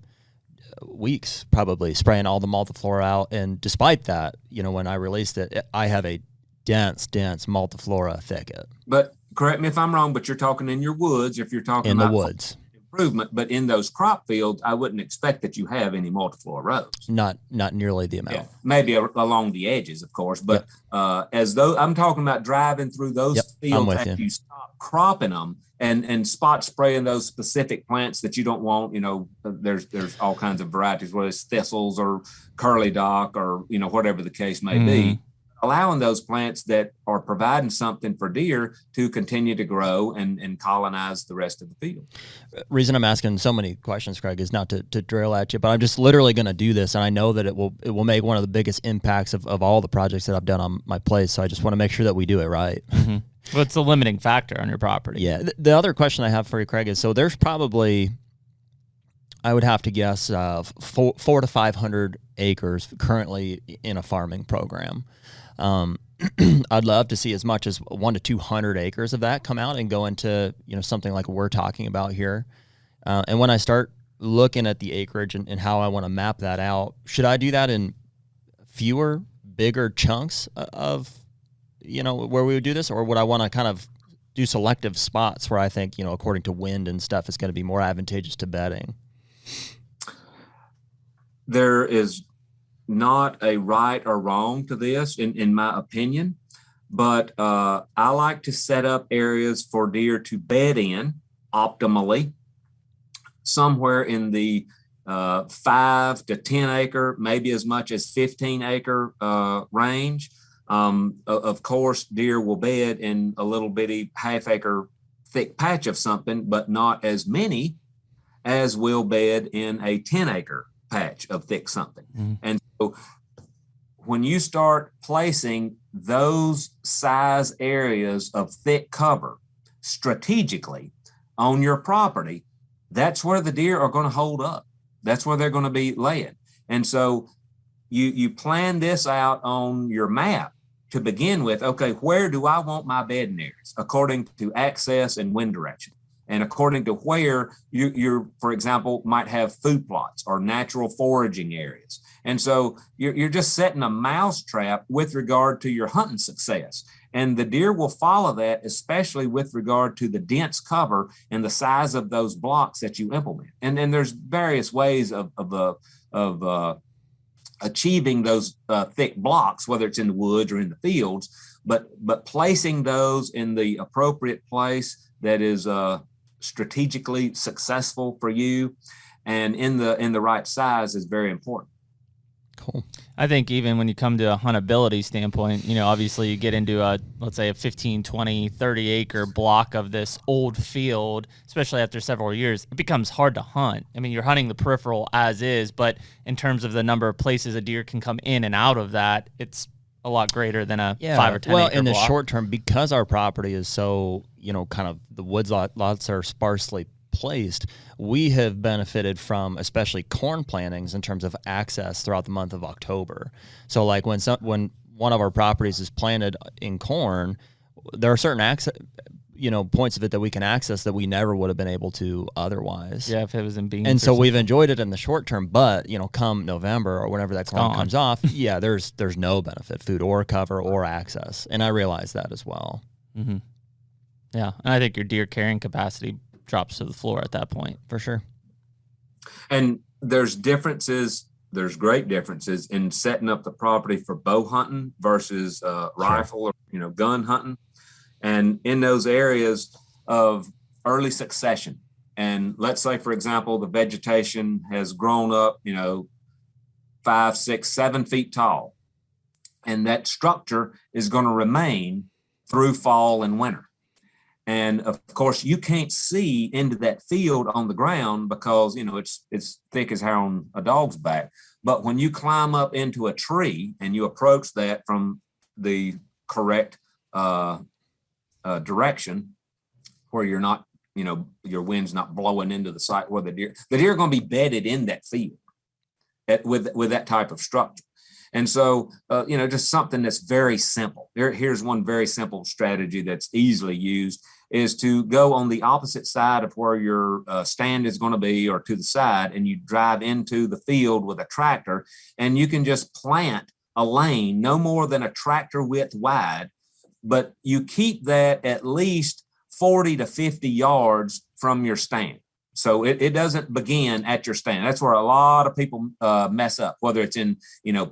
weeks probably spraying all the multiflora out. And despite that, when I released it, I have a dense multiflora thicket. But correct me if I'm wrong, but you're talking in your woods. If you're talking in the about woods improvement, but in those crop fields, I wouldn't expect that you have any multiflora rows. Not nearly the amount. Yeah, maybe along the edges, of course, but as though I'm talking about driving through those fields after you stop cropping them and spot spraying those specific plants that you don't want. There's all kinds of varieties, whether it's thistles or curly dock or whatever the case may be. Allowing those plants that are providing something for deer to continue to grow and colonize the rest of the field. Reason I'm asking so many questions, Craig, is not to drill at you, but I'm just literally going to do this, and I know that it will make one of the biggest impacts of all the projects that I've done on my place. So I just want to make sure that we do it right. Mm-hmm. What's the limiting factor on your property? Yeah. The other question I have for you, Craig, is so there's probably, I would have to guess, 400 to 500 acres currently in a farming program. I'd love to see as much as 100 to 200 acres of that come out and go into, something like we're talking about here. And when I start looking at the acreage and how I want to map that out, should I do that in fewer, bigger chunks of, where we would do this? Or would I want to kind of do selective spots where I think, according to wind and stuff, it's going to be more advantageous to bedding? There is not a right or wrong to this, in my opinion, but I like to set up areas for deer to bed in optimally, somewhere in the 5 to 10 acre, maybe as much as 15 acre range. Of course, deer will bed in a little bitty half acre thick patch of something, but not as many as will bed in a 10 acre patch of thick something. Mm-hmm. And so when you start placing those size areas of thick cover strategically on your property, that's where the deer are going to hold up. That's where they're going to be laying. And so you plan this out on your map to begin with. Okay, where do I want my bedding areas according to access and wind direction? And according to where you're, for example, might have food plots or natural foraging areas. And so you're just setting a mouse trap with regard to your hunting success. And the deer will follow that, especially with regard to the dense cover and the size of those blocks that you implement. And then there's various ways of achieving those thick blocks, whether it's in the woods or in the fields, but placing those in the appropriate place that is strategically successful for you and in the right size is very important. Cool. I think even when you come to a huntability standpoint, obviously you get into let's say a 15, 20, 30 acre block of this old field, especially after several years, it becomes hard to hunt. I mean, you're hunting the peripheral as is, but in terms of the number of places a deer can come in and out of that, it's a lot greater than a 5 or 10 acre in the block. short term, because our property is so, kind of the woods lots are sparsely placed, we have benefited from especially corn plantings in terms of access throughout the month of October. So like when one of our properties is planted in corn, there are certain access, points of it that we can access that we never would have been able to otherwise. Yeah, if it was in beans. And so we've enjoyed it in the short term, but come November or whenever that corn comes off, there's no benefit, food or cover or access. And I realize that as well. Mm-hmm. Yeah, and I think your deer carrying capacity drops to the floor at that point. For sure. And there's great differences in setting up the property for bow hunting versus rifle or gun hunting, and in those areas of early succession. And let's say, for example, the vegetation has grown up 5, 6, 7 feet tall, and that structure is going to remain through fall and winter. And of course, you can't see into that field on the ground because, it's thick as hair on a dog's back. But when you climb up into a tree and you approach that from the correct direction, where you're not, your wind's not blowing into the site where the deer are going to be bedded in that field with that type of structure. And so, just something that's very simple. Here's one very simple strategy that's easily used, is to go on the opposite side of where your stand is going to be, or to the side, and you drive into the field with a tractor, and you can just plant a lane no more than a tractor width wide, but you keep that at least 40 to 50 yards from your stand. So it doesn't begin at your stand. That's where a lot of people mess up, whether it's in,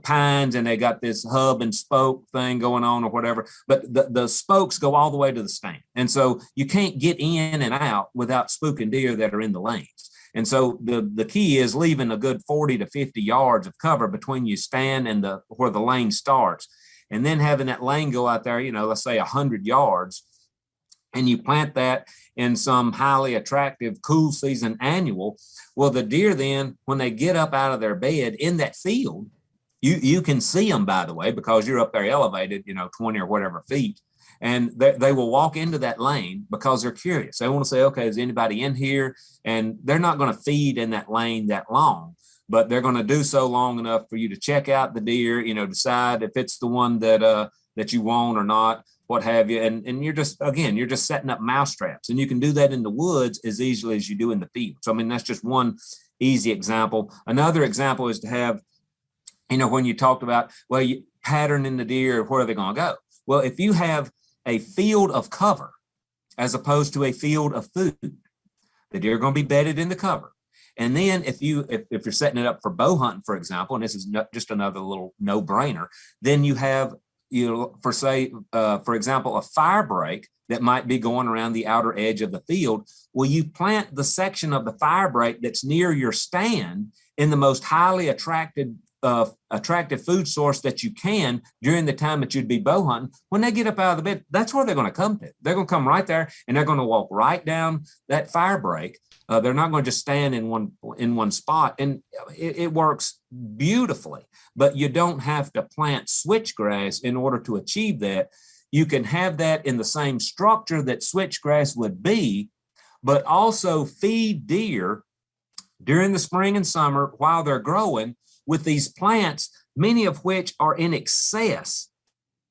pines and they got this hub and spoke thing going on or whatever, but the spokes go all the way to the stand. And so you can't get in and out without spooking deer that are in the lanes. And so the key is leaving a good 40 to 50 yards of cover between you stand and where the lane starts, and then having that lane go out there, let's say 100 yards, and you plant that in some highly attractive cool season annual. Well, the deer then, when they get up out of their bed in that field, you can see them, by the way, because you're up there elevated, 20 or whatever feet. And they will walk into that lane because they're curious. They want to say, okay, is anybody in here? And they're not going to feed in that lane that long, but they're going to do so long enough for you to check out the deer, decide if it's the one that you want or not, what have you. And you're just setting up mouse traps, and you can do that in the woods as easily as you do in the field. So, that's just one easy example. Another example is to have, when you talked about, you pattern in the deer, where are they going to go? Well, if you have a field of cover as opposed to a field of food, the deer are going to be bedded in the cover. And then if you're setting it up for bow hunting, for example, and this is just another little no-brainer, then you have, for example, a fire break that might be going around the outer edge of the field. Well, you plant the section of the fire break that's near your stand in the most highly attractive food source that you can during the time that you'd be bow hunting. When they get up out of the bed, that's where they're going to come to. They're going to come right there, and they're going to walk right down that fire break. They're not going to just stand in one spot, and it works beautifully. But you don't have to plant switchgrass in order to achieve that. You can have that in the same structure that switchgrass would be, but also feed deer during the spring and summer while they're growing with these plants, many of which are in excess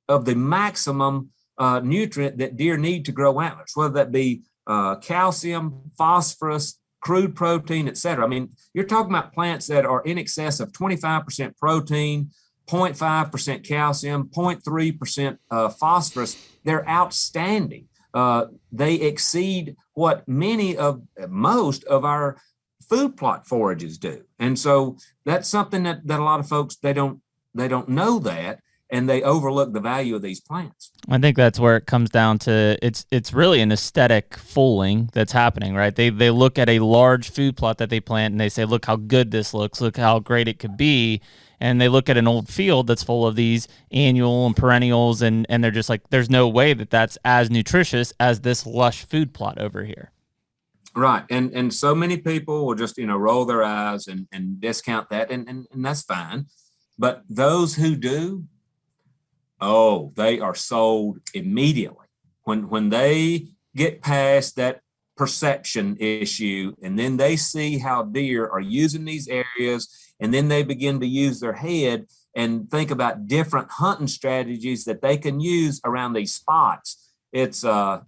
of the maximum nutrient that deer need to grow antlers, whether that be calcium, phosphorus, crude protein, et cetera. You're talking about plants that are in excess of 25% protein, 0.5% calcium, 0.3% phosphorus. They're outstanding. They exceed what most of our food plot forages do. And so that's something that a lot of folks, they don't know that, and they overlook the value of these plants. I think that's where it comes down to. It's really an aesthetic fooling that's happening, right? They look at a large food plot that they plant and they say, look how good this looks, look how great it could be. and they look at an old field that's full of these annual and perennials, and they're just like, there's no way that that's as nutritious as this lush food plot over here. Right. And so many people will just, roll their eyes and discount that, and that's fine. But those who do, they are sold immediately. When they get past that perception issue, and then they see how deer are using these areas, and then they begin to use their head and think about different hunting strategies that they can use around these spots. It's a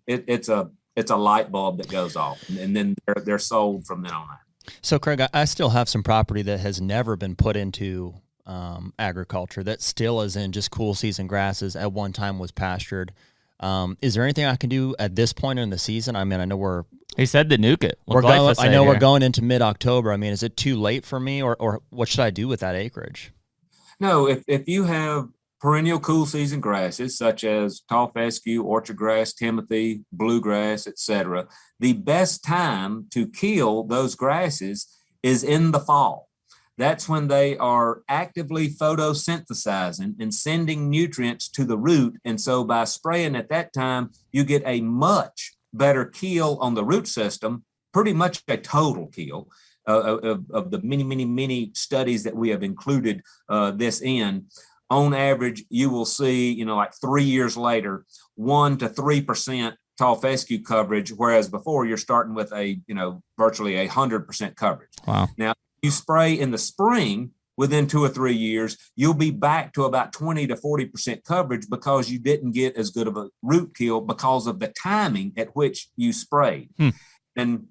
light bulb that goes off, and then they're sold from then on out. So Craig, I still have some property that has never been put into agriculture, that still is in just cool season grasses, at one time was pastured. Is there anything I can do at this point in the season? I mean, I know he said to nuke it. We're going into mid-October. I mean, is it too late for me, or what should I do with that acreage? No, if you have perennial cool season grasses such as tall fescue, orchard grass, timothy, bluegrass, etc., the best time to kill those grasses is in the fall. That's when they are actively photosynthesizing and sending nutrients to the root. And so by spraying at that time, you get a much better kill on the root system, pretty much a total kill of the many studies that we have included this in. On average, you will see, like 3 years later, 1 to 3% tall fescue coverage, whereas before you're starting with virtually 100% coverage. Wow. Now, you spray in the spring, within 2 or 3 years, you'll be back to about 20 to 40% coverage because you didn't get as good of a root kill because of the timing at which you sprayed. And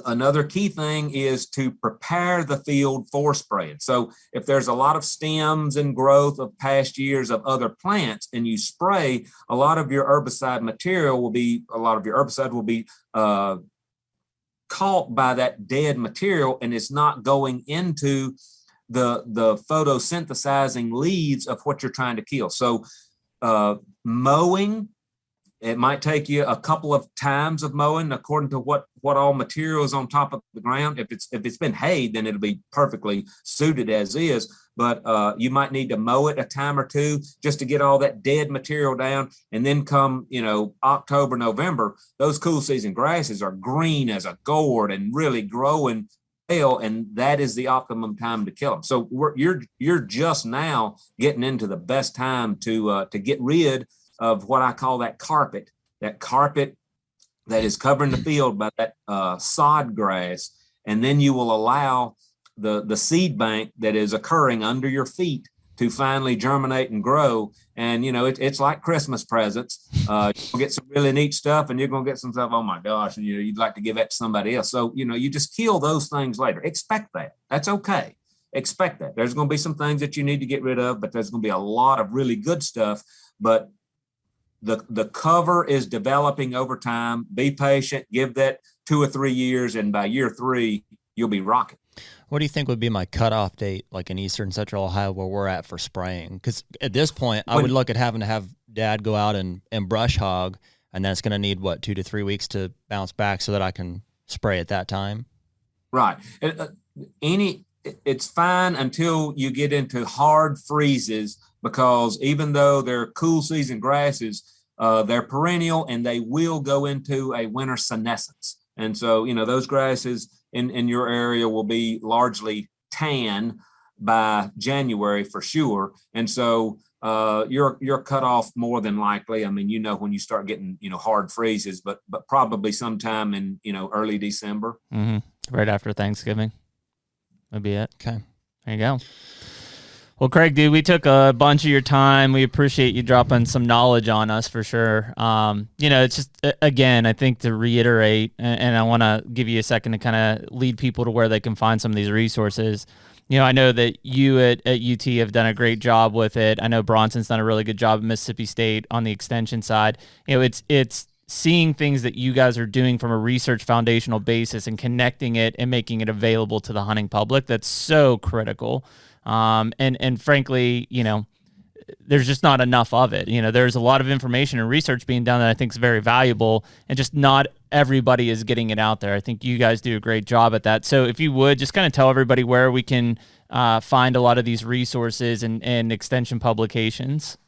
another key thing is to prepare the field for spraying. So if there's a lot of stems and growth of past years of other plants and you spray, a lot of your herbicide will be caught by that dead material, and it's not going into the photosynthesizing leaves of what you're trying to kill. So mowing, it might take you a couple of times of mowing according to what all material is on top of the ground. If it's been hayed, then it'll be perfectly suited as is. But you might need to mow it a time or two just to get all that dead material down. And then come, October, November, those cool season grasses are green as a gourd and really growing well, and that is the optimum time to kill them. So you're just now getting into the best time to get rid of what I call that carpet that is covering the field by that sod grass. And then you will allow the seed bank that is occurring under your feet to finally germinate and grow. And, it's like Christmas presents. You'll get some really neat stuff, and you're going to get some stuff, oh my gosh, and you'd like to give that to somebody else. So, you just kill those things later. Expect that. That's okay. Expect that. There's going to be some things that you need to get rid of, but there's going to be a lot of really good stuff. But the cover is developing over time. Be patient, give that 2 or 3 years, and by year 3, you'll be rocking. What do you think would be my cutoff date, like in eastern central Ohio, where we're at for spraying? Because at this point, I would look at having to have Dad go out and brush hog, and then it's going to need, 2 to 3 weeks to bounce back so that I can spray at that time? Right. It's fine until you get into hard freezes, because even though they're cool season grasses, they're perennial and they will go into a winter senescence. And so, those grasses in your area will be largely tan by January for sure. And so you're cut off more than likely. I mean, when you start getting, hard freezes, but probably sometime in, early December. Mm-hmm. Right after Thanksgiving. That'd be it. Okay. There you go. Well, Craig, dude, we took a bunch of your time. We appreciate you dropping some knowledge on us for sure. It's just, again, I think to reiterate, and I want to give you a second to kind of lead people to where they can find some of these resources. I know that you at UT have done a great job with it. I know Bronson's done a really good job at Mississippi State on the extension side. It's seeing things that you guys are doing from a research foundational basis and connecting it and making it available to the hunting public. That's so critical. And frankly, there's just not enough of it. There's a lot of information and research being done that I think is very valuable, and just not everybody is getting it out there. I think you guys do a great job at that. So if you would just kind of tell everybody where we can find a lot of these resources and extension publications?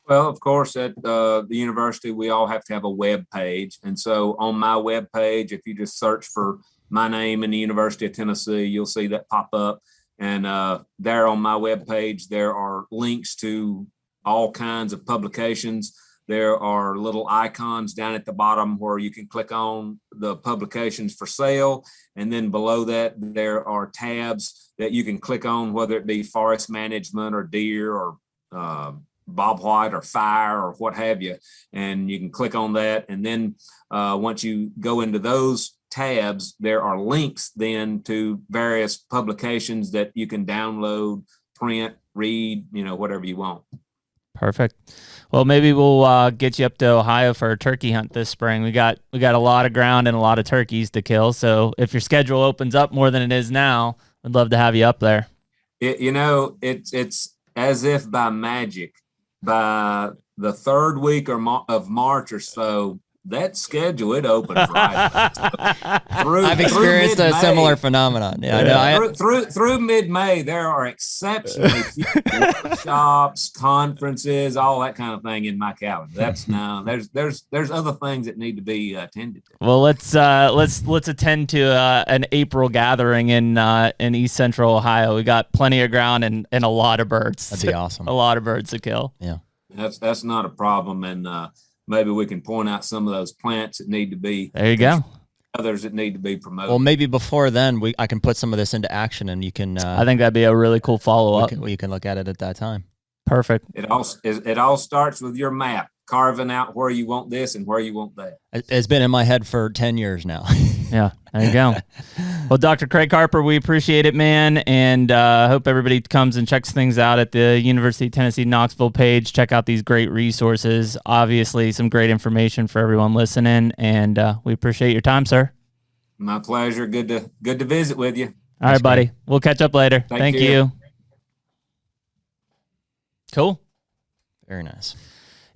Well, of course, at the university, we all have to have a web page. And so on my web page, if you just search for my name in the University of Tennessee, you'll see that pop up. And there on my web page, there are links to all kinds of publications. There are little icons down at the bottom where you can click on the publications for sale. And then below that, there are tabs that you can click on, whether it be forest management or deer or bobwhite or fire or what have you. And you can click on that. And then once you go into those tabs, there are links then to various publications that you can download, print, read, whatever you want. Perfect. Well, maybe we'll get you up to Ohio for a turkey hunt this spring. We got a lot of ground and a lot of turkeys to kill. So if your schedule opens up more than it is now, I'd love to have you up there. It's as if by magic, by the third week of March or so, that schedule, it opens right. I've experienced a similar phenomenon. Through mid-May, there are exceptionally few workshops, conferences, all that kind of thing in my calendar. That's now there's other things that need to be attended to. Well, let's attend to an April gathering in East Central Ohio. We got plenty of ground and a lot of birds. That'd be awesome. A lot of birds to kill. Yeah, that's not a problem, and maybe we can point out some of those plants that need to be. There you go. Others that need to be promoted. Well, maybe before then, I can put some of this into action, and you can. I think that'd be a really cool follow up. You can look at it at that time. Perfect. It all starts with your map, carving out where you want this and where you want that. It's been in my head for 10 years now. Yeah, there you go. Well, Dr. Craig Harper, we appreciate it, man, and hope everybody comes and checks things out at the University of Tennessee Knoxville page. Check out these great resources. Obviously, some great information for everyone listening, and we appreciate your time, sir. My pleasure. Good to visit with you. All right, buddy. We'll catch up later. Thank you. Cool. Very nice.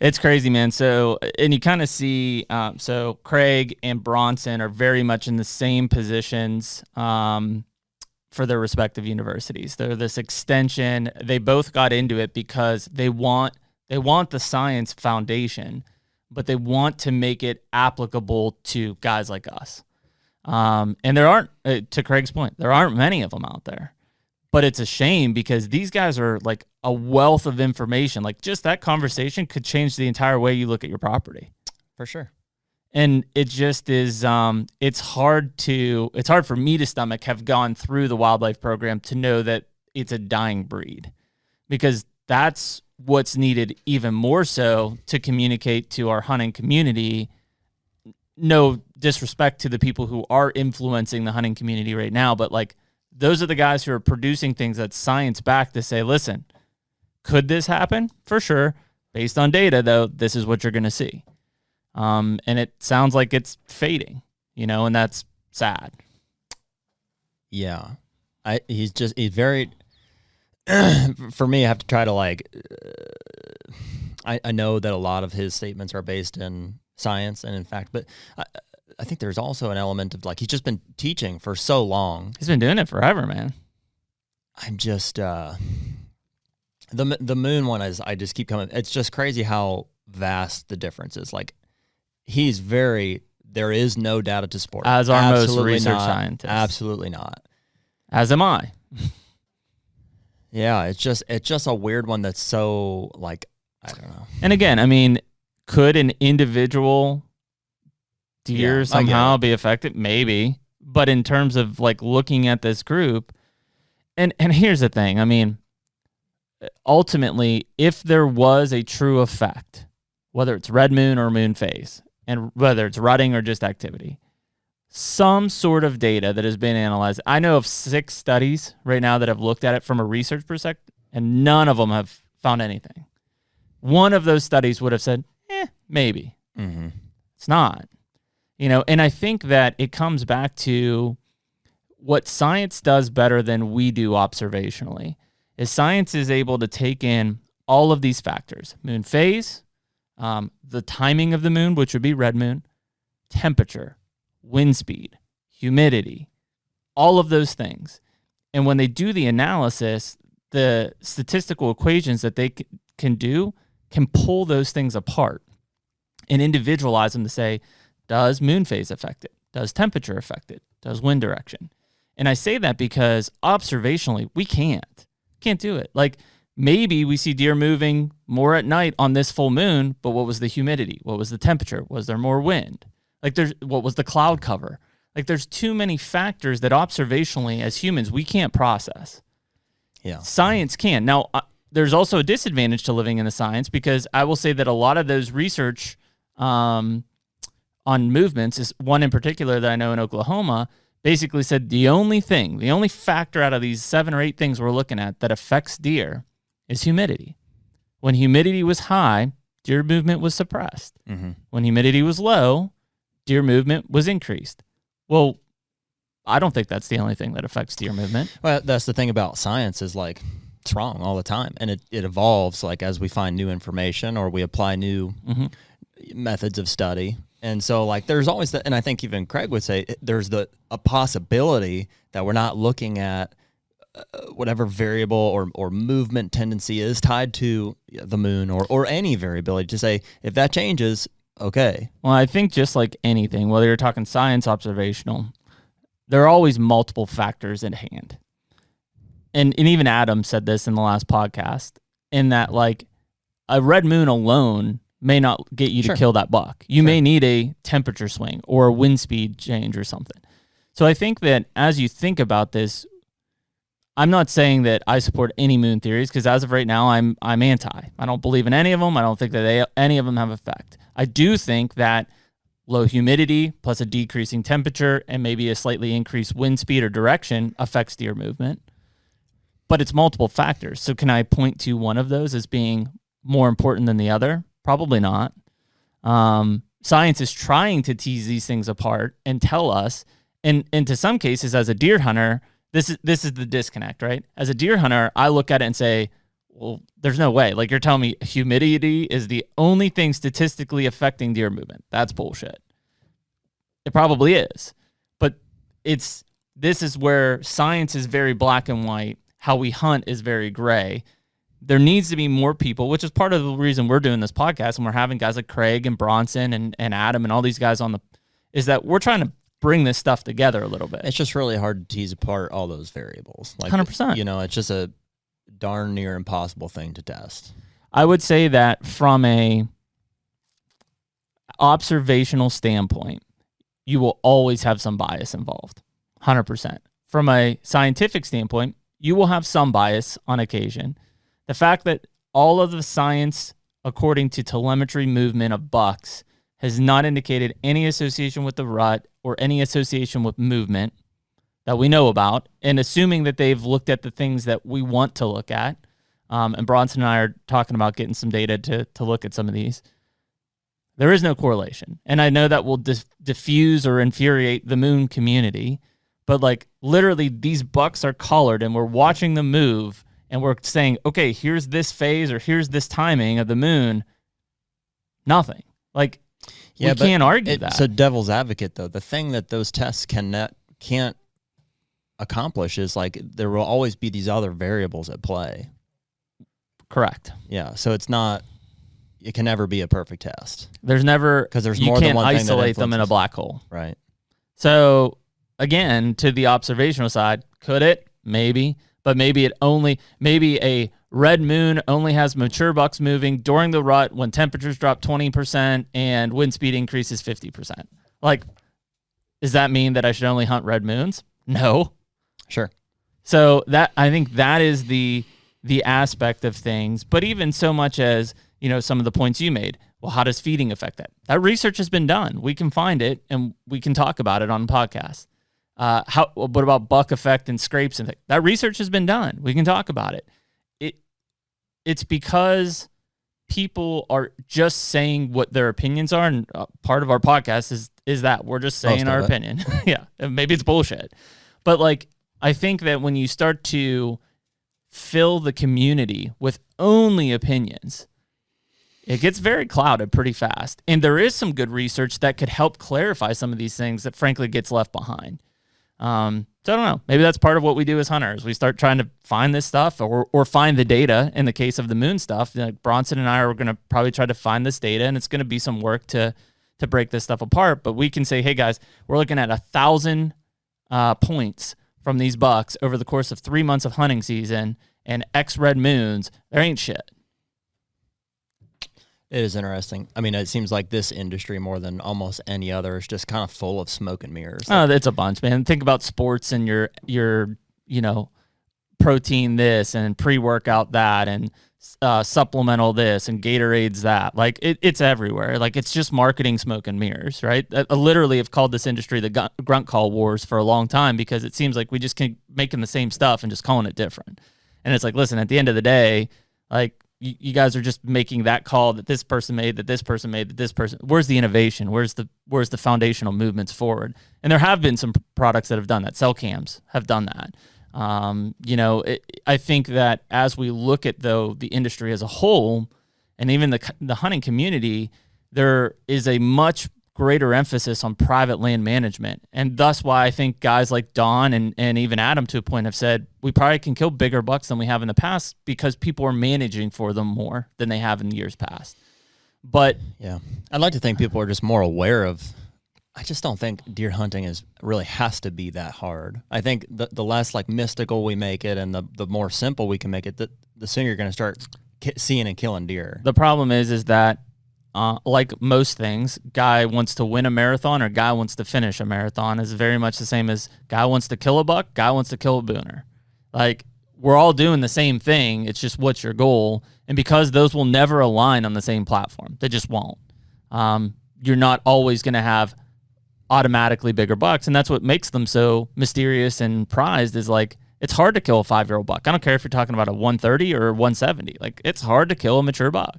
It's crazy, man. So, and you kind of see, so Craig and Bronson are very much in the same positions for their respective universities. They're this extension. They both got into it because they want the science foundation, but they want to make it applicable to guys like us. And there aren't, to Craig's point, there aren't many of them out there. But it's a shame because these guys are like a wealth of information. Like just that conversation could change the entire way you look at your property. For sure. And it just is, it's hard for me to stomach, have gone through the wildlife program to know that it's a dying breed, because that's what's needed even more so to communicate to our hunting community. No disrespect to the people who are influencing the hunting community right now, but like, those are the guys who are producing things that's science-backed to say, listen, could this happen? For sure. Based on data, though, this is what you're going to see. And it sounds like it's fading, and that's sad. Yeah. He's very, for me, I have to try to I know that a lot of his statements are based in science and in fact, but I think there's also an element of he's just been teaching for so long. He's been doing it forever, man. I'm just the moon one is I just keep coming. It's just crazy how vast the difference is. There is no data to support. As our most research scientist. Absolutely not. As am I. Yeah, it's just a weird one that's so I don't know. And again, I mean, could an individual deer somehow be affected? Maybe. But in terms of looking at this group, and here's the thing, I mean, ultimately, if there was a true effect, whether it's red moon or moon phase, and whether it's rutting or just activity, some sort of data that has been analyzed. I know of 6 studies right now that have looked at it from a research perspective, and none of them have found anything. One of those studies would have said, maybe. Mm-hmm. It's not. And I think that it comes back to what science does better than we do observationally, is science is able to take in all of these factors: moon phase, the timing of the moon, which would be red moon, temperature, wind speed, humidity, all of those things. And when they do the analysis, the statistical equations that they can do can pull those things apart and individualize them to say, does moon phase affect it? Does temperature affect it? Does wind direction? And I say that because observationally, we can't do it. Like, maybe we see deer moving more at night on this full moon, but what was the humidity? What was the temperature? Was there more wind? Like, what was the cloud cover? Like, there's too many factors that observationally as humans, we can't process. Yeah. Science can. Now, there's also a disadvantage to living in the science, because I will say that a lot of those research on movements, is one in particular that I know in Oklahoma, basically said the only factor out of these 7 or 8 things we're looking at that affects deer is humidity. When humidity was high, deer movement was suppressed. Mm-hmm. When humidity was low, deer movement was increased. Well, I don't think that's the only thing that affects deer movement. Well, that's the thing about science, is like, it's wrong all the time. And it evolves, like, as we find new information or we apply new methods of study. And so, like, there's always that, and I think even Craig would say there's a possibility that we're not looking at whatever variable or movement tendency is tied to the moon or any variability, to say, if that changes, okay. Well, I think just like anything, whether you're talking science, observational, there are always multiple factors at hand. And even Adam said this in the last podcast, in that, like, a red moon alone may not get you to kill that buck. You may need a temperature swing or a wind speed change or something. So I think that as you think about this, I'm not saying that I support any moon theories, because as of right now, I'm anti. I don't believe in any of them. I don't think that any of them have effect. I do think that low humidity plus a decreasing temperature and maybe a slightly increased wind speed or direction affects deer movement. But it's multiple factors. So can I point to one of those as being more important than the other? Probably not. Science is trying to tease these things apart and tell us, and to some cases, as a deer hunter, this is the disconnect, right? As a deer hunter, I look at it and say, well, there's no way. Like, you're telling me humidity is the only thing statistically affecting deer movement. That's bullshit. It probably is. But this is where science is very black and white. How we hunt is very gray. There needs to be more people, which is part of the reason we're doing this podcast, and we're having guys like Craig and Bronson and Adam and all these guys is that we're trying to bring this stuff together a little bit. It's just really hard to tease apart all those variables. Like, 100%. You know, it's just a darn near impossible thing to test. I would say that from a observational standpoint, you will always have some bias involved. 100%. From a scientific standpoint, you will have some bias on occasion. The fact that all of the science, according to telemetry movement of bucks, has not indicated any association with the rut or any association with movement that we know about, and assuming that they've looked at the things that we want to look at, and Bronson and I are talking about getting some data to look at some of these, there is no correlation. And I know that will diffuse or infuriate the moon community, but, like, literally these bucks are collared and we're watching them move and we're saying, okay, here's this phase or here's this timing of the moon. Nothing. Like, we can't argue that. So devil's advocate, though, the thing that those tests can't accomplish is, like, there will always be these other variables at play. Correct. Yeah. So it can never be a perfect test. There's never, because there's more than one thing that influences. You can't isolate them in a black hole. Right. So again, to the observational side, could it? Maybe. But maybe a red moon only has mature bucks moving during the rut when temperatures drop 20% and wind speed increases 50%. Like, does that mean that I should only hunt red moons? No. Sure. So I think that is the aspect of things. But even so much as, some of the points you made, well, how does feeding affect that? That research has been done. We can find it and we can talk about it on the podcast. What about buck effect and scrapes and things? That research has been done. We can talk about it. It's because people are just saying what their opinions are, and part of our podcast is that we're just saying our opinion. Yeah, maybe it's bullshit, but, like, I think that when you start to fill the community with only opinions, it gets very clouded pretty fast. And there is some good research that could help clarify some of these things that frankly gets left behind. So So I don't know. Maybe that's part of what we do as hunters. We start trying to find this stuff or find the data. In the case of the moon stuff, like Bronson and I are going to probably try to find this data, and it's going to be some work to break this stuff apart. But we can say, hey guys, we're looking at 1,000 points from these bucks over the course of 3 months of hunting season, and X red moons. There ain't shit. It is interesting. I mean, it seems like this industry, more than almost any other, is just kind of full of smoke and mirrors. Oh, it's a bunch, man. Think about sports and your protein this and pre-workout that and supplemental this and Gatorades that. Like, it's everywhere. Like, it's just marketing smoke and mirrors, right? I literally have called this industry the grunt call wars for a long time because it seems like we just keep making the same stuff and just calling it different. And it's like, listen, at the end of the day, like, you guys are just making that call that this person made, that this person made, that this person. Where's the innovation? Where's the foundational movements forward? And there have been some products that have done that. Cell cams have done that. I think that as we look at, though, the industry as a whole, and even the hunting community, there is a much greater emphasis on private land management. And thus why I think guys like Don and even Adam, to a point, have said we probably can kill bigger bucks than we have in the past because people are managing for them more than they have in years past. But yeah, I'd like to think people are just more aware of. I just don't think deer hunting really has to be that hard. I think the less like mystical we make it and the more simple we can make it, the sooner you're going to start seeing and killing deer. The problem is that like most things, guy wants to win a marathon or guy wants to finish a marathon is very much the same as guy wants to kill a buck, guy wants to kill a booner. Like, we're all doing the same thing. It's just what's your goal. And because those will never align on the same platform, they just won't. You're not always going to have automatically bigger bucks. And that's what makes them so mysterious and prized is like, it's hard to kill a 5-year-old buck. I don't care if you're talking about a 130 or 170. Like, it's hard to kill a mature buck.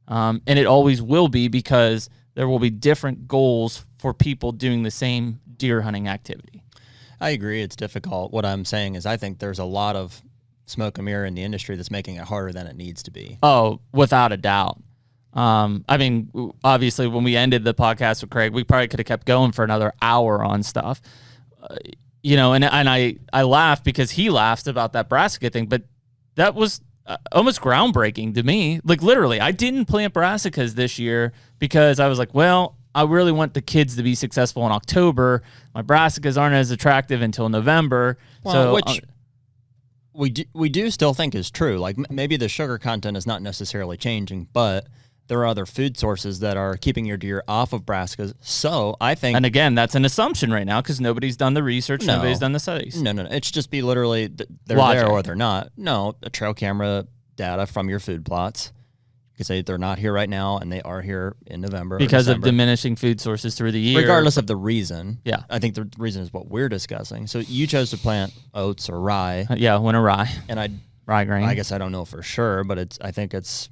And it always will be because there will be different goals for people doing the same deer hunting activity. I agree. It's difficult. What I'm saying is I think there's a lot of smoke and mirror in the industry that's making it harder than it needs to be. Oh, without a doubt. I mean, obviously, when we ended the podcast with Craig, we probably could have kept going for another hour on stuff. And I laughed because he laughed about that Brassica thing, but that was almost groundbreaking to me. Like, literally, I didn't plant Brassicas this year because I was like, well, I really want the kids to be successful in October. My Brassicas aren't as attractive until November. Well, which we do still think is true. Like, maybe the sugar content is not necessarily changing, but there are other food sources that are keeping your deer off of Brassicas. So I think... And again, that's an assumption right now because nobody's done the research, nobody's done the studies. No. It's just be literally they're Logic. there or they're not. No, a trail camera data from your food plots. You can say they're not here right now and they are here in November. Because of diminishing food sources through the year. Regardless of the reason. Yeah. I think the reason is what we're discussing. So you chose to plant oats or rye. Winter rye. And rye grain. I guess I don't know for sure, but I think it's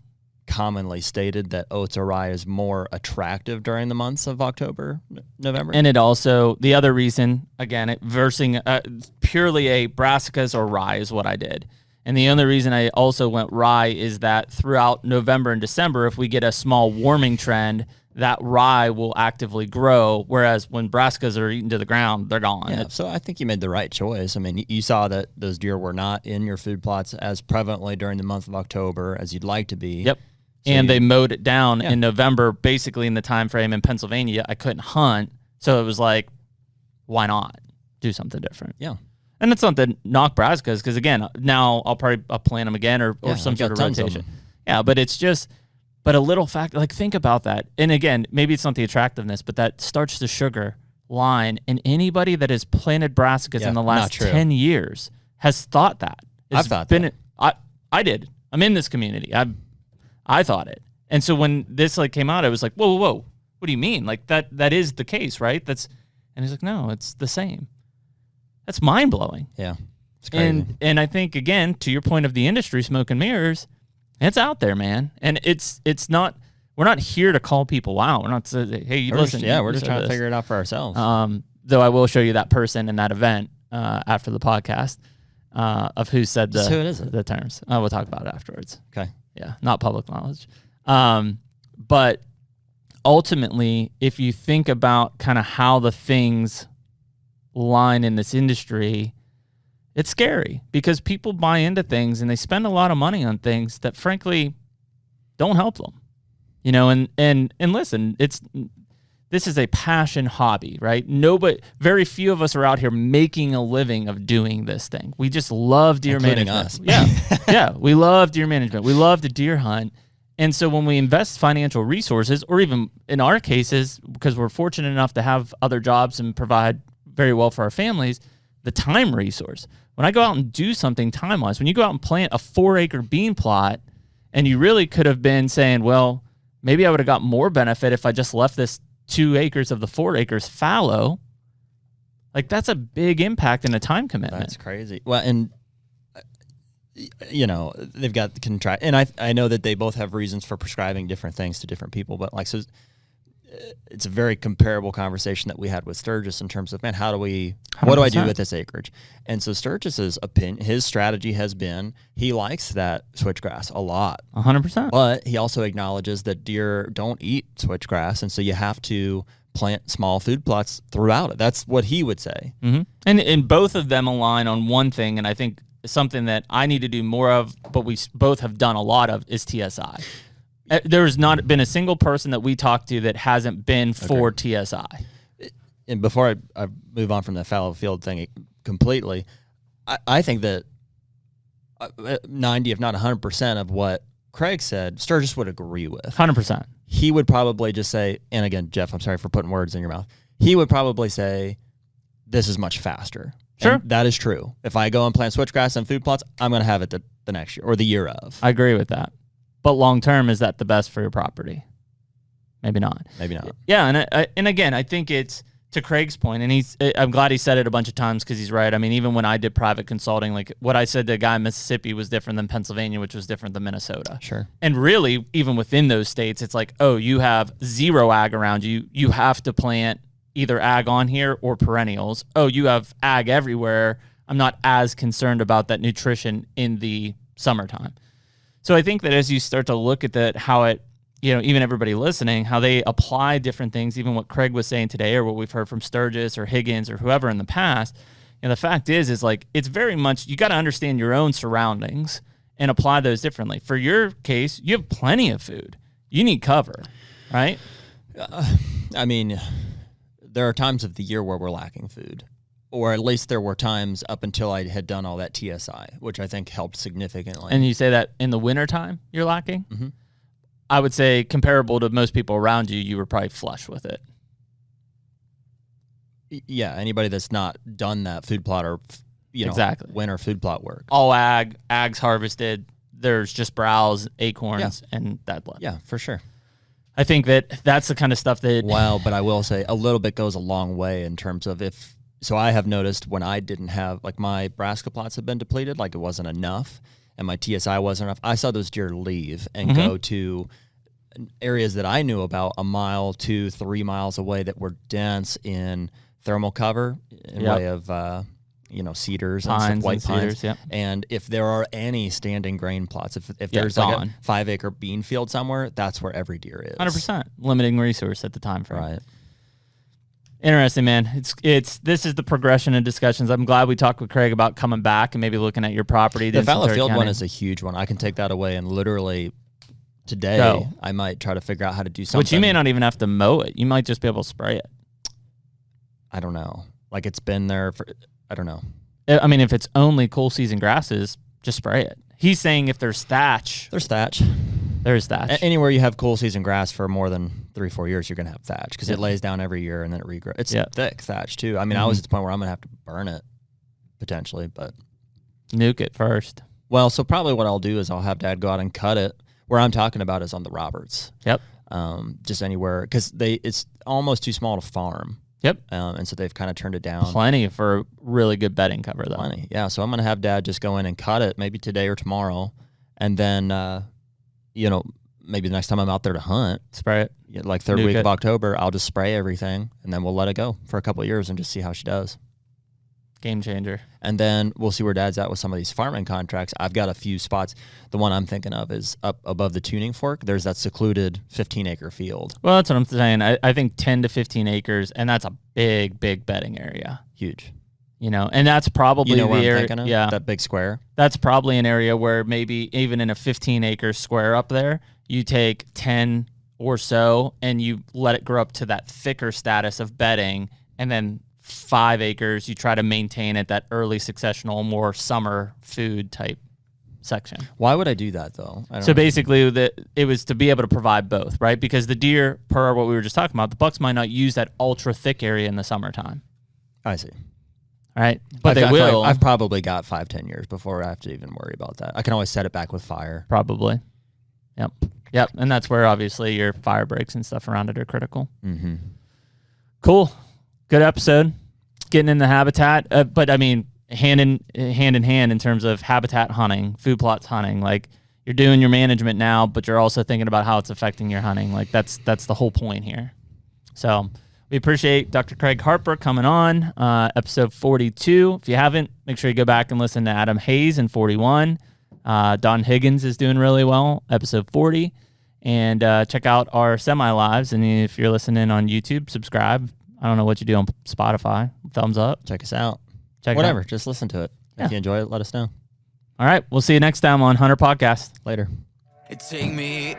commonly stated that oats or rye is more attractive during the months of October, November. And it also, the other reason, again, versing purely a Brassicas or rye is what I did. And the only reason I also went rye is that throughout November and December, if we get a small warming trend, that rye will actively grow, whereas when Brassicas are eaten to the ground, they're gone. Yeah, so I think you made the right choice. I mean, you saw that those deer were not in your food plots as prevalently during the month of October as you'd like to be. Yep. So and they mowed it down in November, basically in the time frame in Pennsylvania. I couldn't hunt, so it was like, why not do something different? Yeah. And it's not to knock Brassicas, because again, now I'll plant them again or some sort of rotation. Yeah, but it's just, but a little fact, like think about that. And again, maybe it's not the attractiveness, but that starch to sugar line, and anybody that has planted Brassicas in the last 10 years has thought that. I've thought that. I did. I'm in this community. I thought it. And so when this came out, I was like, whoa, what do you mean? Like that is the case, right? And he's like, no, it's the same. That's mind blowing. Yeah. It's crazy. And I think, again, to your point of the industry, smoke and mirrors, it's out there, man. And it's not, we're not here to call people out. We're not saying, hey, listen. We're just trying to figure it out for ourselves. Though I will show you that person in that event after the podcast of who said who is it? The terms. We'll talk about it afterwards. Okay. Yeah, not public knowledge. But ultimately, if you think about kind of how the things line in this industry, It's scary because people buy into things and they spend a lot of money on things that frankly don't help them. You know, and listen, this is a passion hobby, right? Very few of us are out here making a living of doing this thing. We just love deer Including management. us. Yeah, we love deer management. We love to deer hunt. And so when we invest financial resources, or even in our cases, because we're fortunate enough to have other jobs and provide very well for our families, the time resource. When I go out and do something time-wise, when you go out and plant a 4-acre bean plot, and you really could have been saying, well, maybe I would have got more benefit if I just left this 2 acres of the 4 acres fallow. Like, that's a big impact and a time commitment. That's crazy. Well, and you know, they've got the contract, and I know that they both have reasons for prescribing different things to different people, but like, so it's a very comparable conversation that we had with Sturgis in terms of, man, what do I do with this acreage? And so Sturgis's opinion, his strategy has been, he likes that switchgrass a lot. 100%. But he also acknowledges that deer don't eat switchgrass, and so you have to plant small food plots throughout it. That's what he would say. Mm-hmm. And both of them align on one thing, and I think something that I need to do more of, but we both have done a lot of, is TSI. There's not been a single person that we talked to that hasn't been for TSI. And before I move on from the fallow field thing completely, I think that 90, if not 100% of what Craig said, Sturgis would agree with. 100%. He would probably just say, and again, Jeff, I'm sorry for putting words in your mouth. He would probably say, this is much faster. Sure. And that is true. If I go and plant switchgrass and food plots, I'm going to have it the next year or the year of. I agree with that. But long term, is that the best for your property? Maybe not. Maybe not. Yeah, and again, I think it's to Craig's point, and I'm glad he said it a bunch of times because he's right. I mean, even when I did private consulting, like what I said to a guy in Mississippi was different than Pennsylvania, which was different than Minnesota. Sure. And really, even within those states, it's like, oh, you have zero ag around you. You have to plant either ag on here or perennials. Oh, you have ag everywhere. I'm not as concerned about that nutrition in the summertime. So I think that as you start to look at that, how it, you know, even everybody listening, how they apply different things, even what Craig was saying today or what we've heard from Sturgis or Higgins or whoever in the past, and the fact is like, it's very much, you got to understand your own surroundings and apply those differently. For your case, you have plenty of food. You need cover, right? I mean, there are times of the year where we're lacking food. Or at least there were times up until I had done all that TSI, which I think helped significantly. And you say that in the wintertime you're lacking? Mm-hmm. I would say comparable to most people around you, you were probably flush with it. Yeah, anybody that's not done that food plot or, exactly. winter food plot work. All ag's harvested. There's just browse, acorns, and that left. Yeah, for sure. I think that's the kind of stuff that... Wow, but I will say a little bit goes a long way in terms of if... So I have noticed when I didn't have, like my Brassica plots have been depleted, like it wasn't enough, and my TSI wasn't enough, I saw those deer leave and go to areas that I knew about 1 mile, 2, 3 miles away that were dense in thermal cover in way of, cedars pines and stuff, white pines. Cedars, yep. And if there are any standing grain plots, if there's gone. like a 5-acre bean field somewhere, that's where every deer is. 100%. Limiting resource at the time frame. Right. Interesting, man. This is the progression of discussions. I'm glad we talked with Craig about coming back and maybe looking at your property. The fallow field one is a huge one. I can take that away and literally today I might try to figure out how to do something. But you may not even have to mow it. You might just be able to spray it. I don't know. Like it's been there for, I don't know. I mean, if it's only cool season grasses, just spray it. He's saying if there's thatch. There's thatch. There's thatch. Anywhere you have cool season grass for more than 3-4 years, you're going to have thatch because it lays down every year and then it regrows. It's thick thatch too. I mean, I was at the point where I'm going to have to burn it potentially, but. Nuke it first. Well, so probably what I'll do is I'll have Dad go out and cut it. Where I'm talking about is on the Roberts. Yep. Just anywhere because it's almost too small to farm. Yep. And so they've kind of turned it down. Plenty for really good bedding cover, though. Plenty. Yeah. So I'm going to have Dad just go in and cut it maybe today or tomorrow. And then, maybe the next time I'm out there to hunt. Spray it. Like third week of October, I'll just spray everything. And then we'll let it go for a couple of years and just see how she does. Game changer. And then we'll see where Dad's at with some of these farming contracts. I've got a few spots. The one I'm thinking of is up above the tuning fork. There's that secluded 15-acre field. Well, that's what I'm saying. I think 10 to 15 acres, and that's a big, big bedding area. Huge. And that's probably where the I'm area. thinking of? Yeah, That big square. that's probably an area where maybe even in a 15-acre square up there, you take 10 or so and you let it grow up to that thicker status of bedding, and then 5 acres you try to maintain it that early successional, more summer food type section. Why would I do that though? So basically, it was to be able to provide both, right? Because the deer, per what we were just talking about, the bucks might not use that ultra thick area in the summertime. I see. Right, but they will. I've probably got 5-10 years before I have to even worry about that. I can always set it back with fire. Probably. Yep. And that's where obviously your fire breaks and stuff around it are critical. Mm-hmm. Cool. Good episode. Getting in the habitat, but I mean, hand in hand in terms of habitat hunting, food plots hunting. Like, you're doing your management now, but you're also thinking about how it's affecting your hunting. Like, that's the whole point here. So we appreciate Dr. Craig Harper coming on, episode 42. If you haven't, make sure you go back and listen to Adam Hayes in 41. Don Higgins is doing really well, episode 40. And check out our semi-lives. And if you're listening on YouTube, subscribe. I don't know what you do on Spotify. Thumbs up. Check us out. Whatever. Just listen to it. If you enjoy it, let us know. All right. We'll see you next time on HUNTR Podcast. Later. Take me